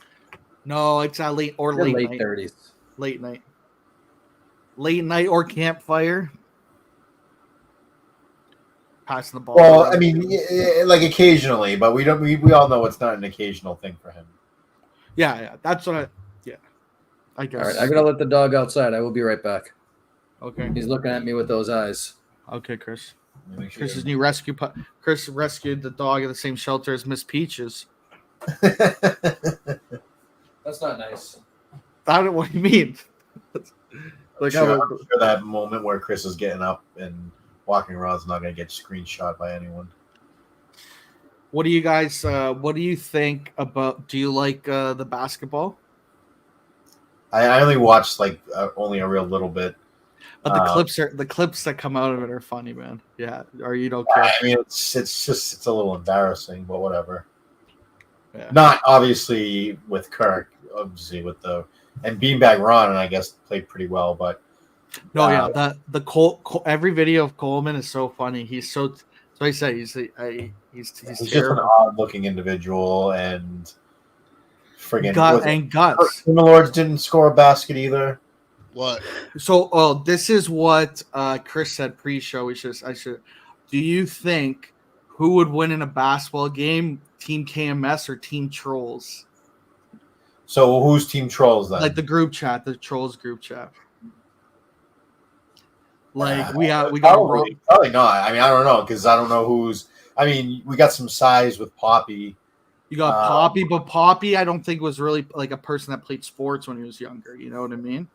[SPEAKER 5] No, it's not late or late night.
[SPEAKER 2] 30s.
[SPEAKER 5] Late night or campfire. Passing the ball.
[SPEAKER 3] Well, I mean, like occasionally, but we don't. We all know it's not an occasional thing for him.
[SPEAKER 5] Yeah, that's what I guess.
[SPEAKER 2] All right, I gotta let the dog outside. I will be right back.
[SPEAKER 5] Okay.
[SPEAKER 2] He's looking at me with those eyes.
[SPEAKER 5] Okay, Chris. Chris's new rescue pup. Chris rescued the dog at the same shelter as Miss Peaches.
[SPEAKER 2] That's not nice.
[SPEAKER 5] I don't. What do you mean?
[SPEAKER 3] I'm sure that moment where Chris is getting up and walking around is not going to get screenshot by anyone.
[SPEAKER 5] What do you guys? What do you think about? Do you like the basketball?
[SPEAKER 3] I only watched like only a real little bit.
[SPEAKER 5] But the clips that come out of it are funny, man. Yeah, or you don't care.
[SPEAKER 3] I mean, it's a little embarrassing, but whatever.
[SPEAKER 5] Yeah.
[SPEAKER 3] Not obviously with Kirk, obviously with and Beanbag Ron, I guess played pretty well, but
[SPEAKER 5] no, yeah, the Cole every video of Coleman is so funny. He's so I say he's
[SPEAKER 3] just an odd-looking individual and friggin'
[SPEAKER 5] guts.
[SPEAKER 3] The Lords didn't score a basket either.
[SPEAKER 4] What?
[SPEAKER 5] So, this is what Chris said pre-show. I should. Do you think who would win in a basketball game? Team KMS or Team Trolls?
[SPEAKER 3] So who's Team Trolls then?
[SPEAKER 5] Like the group chat, the Trolls group chat. Like we got
[SPEAKER 3] probably not. I mean, I don't know because I don't know who's. I mean, we got some size with Poppy.
[SPEAKER 5] You got Poppy, but Poppy, I don't think was really like a person that played sports when he was younger. You know what I mean?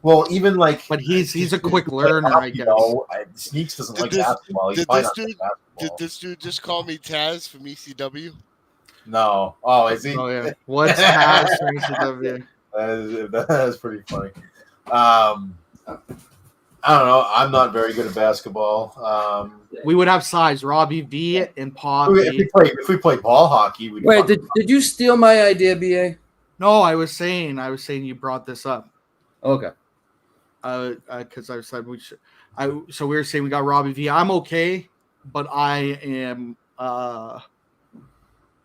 [SPEAKER 3] Well, even like,
[SPEAKER 5] but he's a quick learner, I guess.
[SPEAKER 3] Sneaks doesn't like basketball.
[SPEAKER 4] Did this dude just call me Taz from ECW?
[SPEAKER 3] No. Oh, is he?
[SPEAKER 5] Oh yeah. What's Taz from ECW?
[SPEAKER 3] That is pretty funny. I don't know. I'm not very good at basketball.
[SPEAKER 5] We would have size, Robbie V and Poppy.
[SPEAKER 3] If we play ball hockey, we'd
[SPEAKER 2] wait. Did you steal my idea, BA?
[SPEAKER 5] No, I was saying you brought this up.
[SPEAKER 2] Okay.
[SPEAKER 5] Because I said we should. So we were saying we got Robbie V. I'm okay, but I am.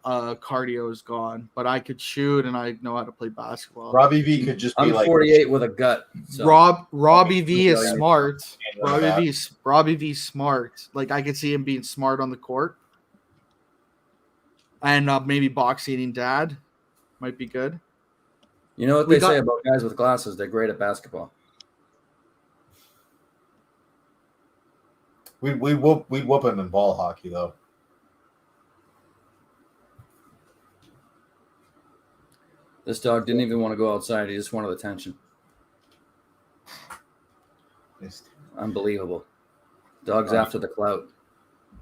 [SPEAKER 5] Cardio is gone, but I could shoot and I know how to play basketball.
[SPEAKER 3] Robbie V could just be
[SPEAKER 2] I'm 48 with a gut. So.
[SPEAKER 5] Robbie V is smart. Robbie V smart. Like I could see him being smart on the court, and maybe box eating dad might be good.
[SPEAKER 2] You know what they say about guys with glasses? They're great at basketball.
[SPEAKER 3] We whoop him in ball hockey though.
[SPEAKER 2] This dog didn't even want to go outside. He just wanted attention. Unbelievable. Dog's after the clout.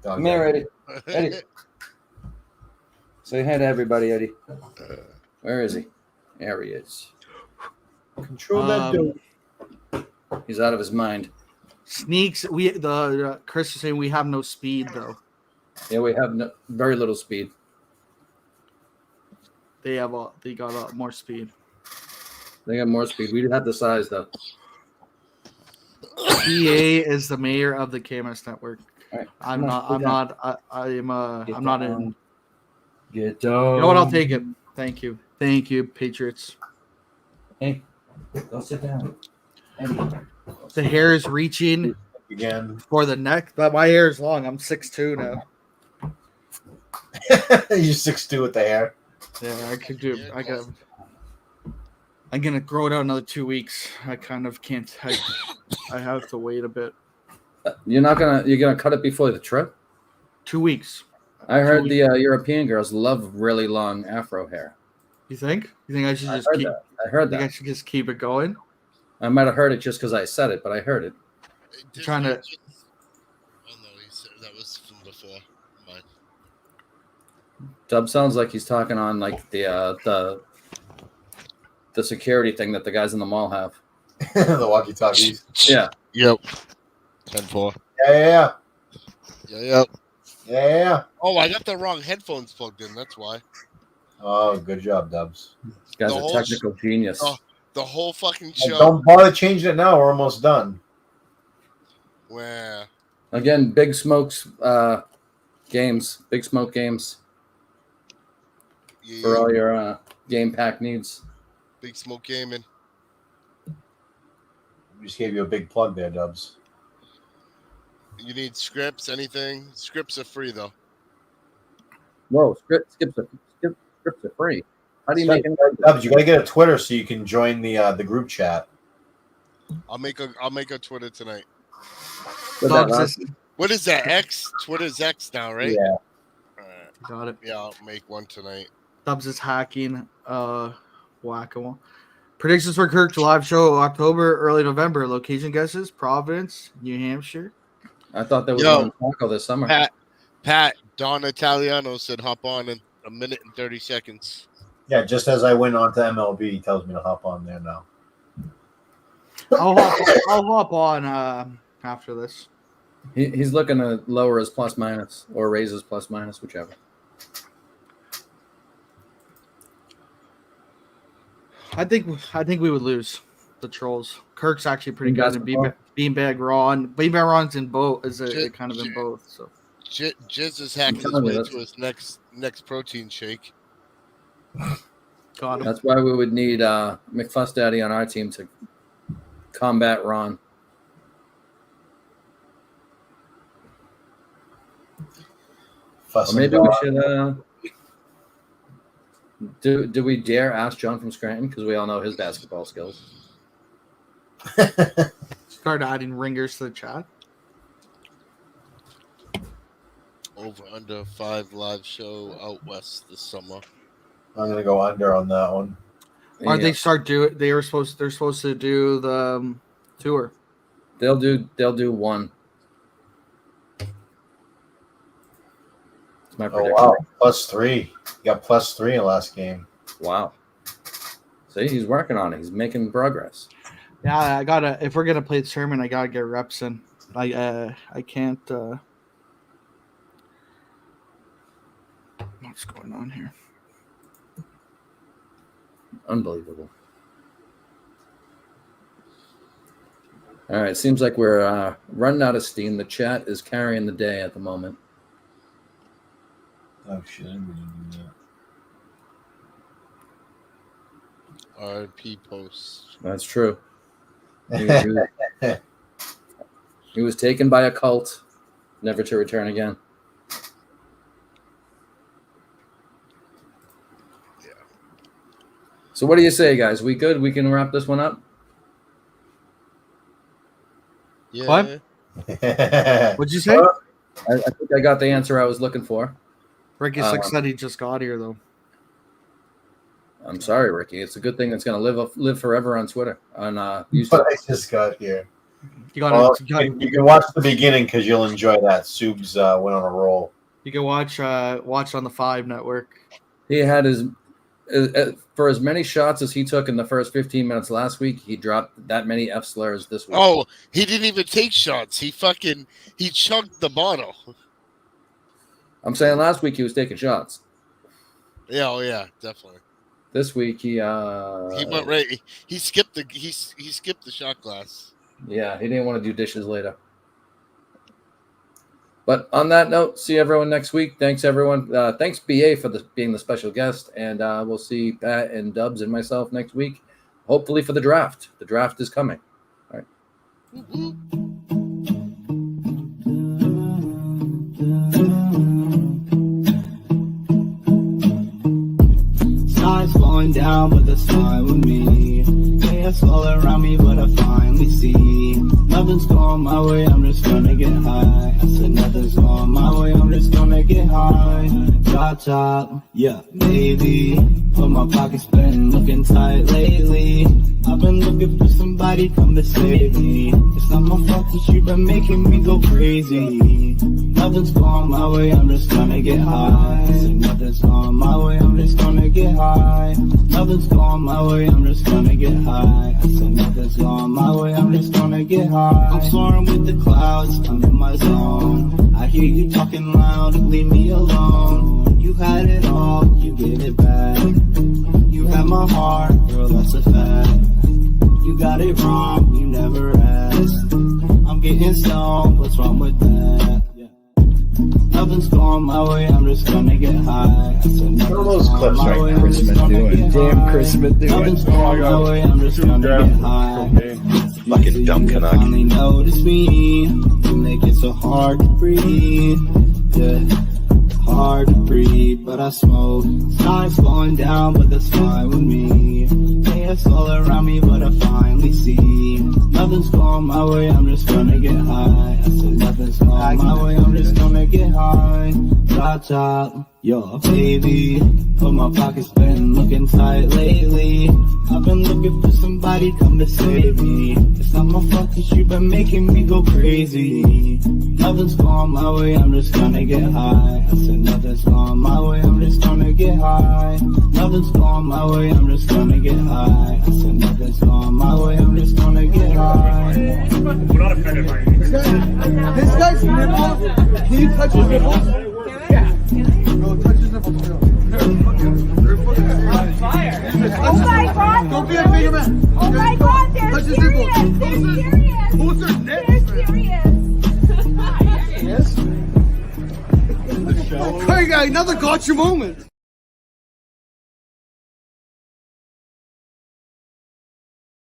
[SPEAKER 2] Come here, Eddie. Eddie. Say hi to everybody, Eddie. Where is he? There he is.
[SPEAKER 3] Control that dog.
[SPEAKER 2] He's out of his mind.
[SPEAKER 5] Sneaks. Chris is saying we have no speed though.
[SPEAKER 2] Yeah, we have very little speed.
[SPEAKER 5] They got more speed.
[SPEAKER 2] They got more speed. We have the size though.
[SPEAKER 5] PA is the mayor of the KMS network. Right. I'm not in.
[SPEAKER 2] Get down.
[SPEAKER 5] You know what? I'll take it. Thank you, Patriots.
[SPEAKER 2] Hey, go sit down.
[SPEAKER 5] The hair is reaching
[SPEAKER 3] again
[SPEAKER 5] for the neck. But my hair is long. I'm 6'2" now.
[SPEAKER 3] You're 6'2" with the hair.
[SPEAKER 5] Yeah, I could do. I'm gonna grow it out another 2 weeks. I kind of can't. I have to wait a bit.
[SPEAKER 2] You're gonna cut it before the trip?
[SPEAKER 5] 2 weeks.
[SPEAKER 2] I heard the European girls love really long afro hair.
[SPEAKER 5] You think? You think I should just keep?
[SPEAKER 2] I heard that.
[SPEAKER 5] I should just keep it going.
[SPEAKER 2] I might have heard it just because I said it, but I heard it.
[SPEAKER 5] Trying to.
[SPEAKER 4] Oh no, he said that was from before. Mine.
[SPEAKER 2] Dub sounds like he's talking on like the security thing that the guys in the mall have.
[SPEAKER 3] The walkie-talkies.
[SPEAKER 2] Yeah.
[SPEAKER 4] Yep. 10-4.
[SPEAKER 3] Yeah.
[SPEAKER 4] Yeah. Oh, I got the wrong headphones plugged in. That's why.
[SPEAKER 3] Oh, good job, Dubs.
[SPEAKER 2] This guy's a technical genius.
[SPEAKER 4] The whole fucking show.
[SPEAKER 3] Don't bother changing it now. We're almost done.
[SPEAKER 4] Where?
[SPEAKER 2] Again, Big Smoke's games. Big Smoke games.
[SPEAKER 4] Yeah.
[SPEAKER 2] For all your game pack needs.
[SPEAKER 4] Big Smoke Gaming.
[SPEAKER 3] We just gave you a big plug there, Dubs.
[SPEAKER 4] You need scripts, anything? Scripts are free though.
[SPEAKER 2] Whoa, scripts are free. How do you make it?
[SPEAKER 3] Dubs, you gotta get a Twitter so you can join the group chat.
[SPEAKER 4] I'll make a Twitter tonight. What is that? X? Twitter's X now, right?
[SPEAKER 3] Yeah.
[SPEAKER 4] All right.
[SPEAKER 5] Got it.
[SPEAKER 4] Yeah, I'll make one tonight.
[SPEAKER 5] Dubs is hacking. Whack-a-mole. Predictions for Kirk's live show October, early November. Location guesses: Providence, New Hampshire.
[SPEAKER 2] I thought there was one taco this summer.
[SPEAKER 4] Pat Don Italiano said hop on in a minute and 30 seconds.
[SPEAKER 3] Yeah, just as I went on to MLB, he tells me to hop on there now.
[SPEAKER 5] I'll hop on after this.
[SPEAKER 2] He's looking to lower his plus minus or raise his plus minus, whichever.
[SPEAKER 5] I think we would lose the Trolls. Kirk's actually pretty good. And Beanbag Ron's in both. Is kind of in both. So
[SPEAKER 4] Jizz is hacking his way to his next protein shake.
[SPEAKER 5] Got him.
[SPEAKER 2] That's why we would need McFuss Daddy on our team to combat Ron. Or maybe we should. Do we dare ask John from Scranton, because we all know his basketball skills?
[SPEAKER 5] Start adding ringers to the chat.
[SPEAKER 4] Over under 5 live show out west this summer.
[SPEAKER 3] I'm gonna go under on that one.
[SPEAKER 5] Or they start they're supposed to do the tour.
[SPEAKER 2] They'll do one. It's my prediction.
[SPEAKER 3] Oh wow, +3. You got +3 in the last game.
[SPEAKER 2] Wow. See, he's working on it. He's making progress.
[SPEAKER 5] Yeah, I gotta. If we're gonna play the tournament, I gotta get reps in. I can't. What's going on here?
[SPEAKER 2] Unbelievable. All right, seems like we're running out of steam. The chat is carrying the day at the moment.
[SPEAKER 3] Oh shit! I didn't do that.
[SPEAKER 4] RP post.
[SPEAKER 2] That's true. He was taken by a cult, never to return again.
[SPEAKER 4] Yeah.
[SPEAKER 2] So what do you say, guys? We good? We can wrap this one up?
[SPEAKER 4] Yeah.
[SPEAKER 5] What? What'd you say?
[SPEAKER 2] I think I got the answer I was looking for.
[SPEAKER 5] Ricky Six said he just got here, though.
[SPEAKER 2] I'm sorry, Ricky. It's a good thing that's going to live forever on Twitter. On YouTube.
[SPEAKER 3] But I just got here.
[SPEAKER 5] You
[SPEAKER 3] can watch the beginning because you'll enjoy that. Subs went on a roll.
[SPEAKER 5] You can watch on the 5 network.
[SPEAKER 2] He had for as many shots as he took in the first 15 minutes last week, he dropped that many F slurs this week.
[SPEAKER 4] Oh, he didn't even take shots. He chunked the bottle.
[SPEAKER 2] I'm saying last week he was taking shots.
[SPEAKER 4] Yeah, oh yeah, definitely.
[SPEAKER 2] This week he
[SPEAKER 4] went right. He skipped the shot glass.
[SPEAKER 2] Yeah, he didn't want to do dishes later. But on that note, see everyone next week. Thanks everyone. Thanks BA for being the special guest, and we'll see Pat and Dubs and myself next week. Hopefully for the draft. The draft is coming. All right.
[SPEAKER 4] Mm-hmm.
[SPEAKER 8] Stars falling down, but that's fine with me. Chaos all around me, but I finally see nothing's going my way, I'm just gonna get high. I said nothing's going my way, I'm just gonna get high. Drop top, yeah, maybe. But my pocket's been looking tight lately. I've been looking for somebody come to save me. It's not my fault that you've been making me go crazy. Nothing's going my way, I'm just gonna get high. I said nothing's going my way, I'm just gonna get high. Nothing's going my way, I'm just gonna get high. I said nothing's going my way, I'm just gonna get high. I'm soaring with the clouds, I'm in my zone. I hear you talking loud, leave me alone. You had it all, you gave it back. You had my heart, girl, that's a fact. You got it wrong, you never asked. I'm getting stoned, what's wrong with that? Nothing's going my way, I'm just gonna get high. I said
[SPEAKER 3] What are those clips right Chris been doing?
[SPEAKER 8] Damn, Chris been doing. Nothing's going my way, I'm just gonna get high.
[SPEAKER 3] Fucking dumb Canuck.
[SPEAKER 8] Finally notice me, you make it so hard to breathe. Yeah, hard to breathe, but I smoke. Time's slowing down, but that's fine with me. Chaos all around me, but I finally see. Nothing's going my way, I'm just gonna get high. I said nothing's going my way, I'm just gonna get high. Drop top, yo, baby. But my pocket's been looking tight lately. I've been looking for somebody come to save me. It's not my fault that you've been making me go crazy. Nothing's going my way, I'm just gonna get high. I said nothing's going my way, I'm just gonna get high. Nothing's going my way, I'm just gonna get high. I said nothing's going my way, I'm just gonna get high.
[SPEAKER 5] This guy's nipple. Can you touch his nipple? Yeah. No, touch his nipple.
[SPEAKER 9] Oh my God!
[SPEAKER 5] Don't be a bigger man.
[SPEAKER 9] Oh my God! They're serious. They're serious.
[SPEAKER 5] Who's their
[SPEAKER 9] They're serious.
[SPEAKER 5] Yes. Hey, guy, another gotcha moment.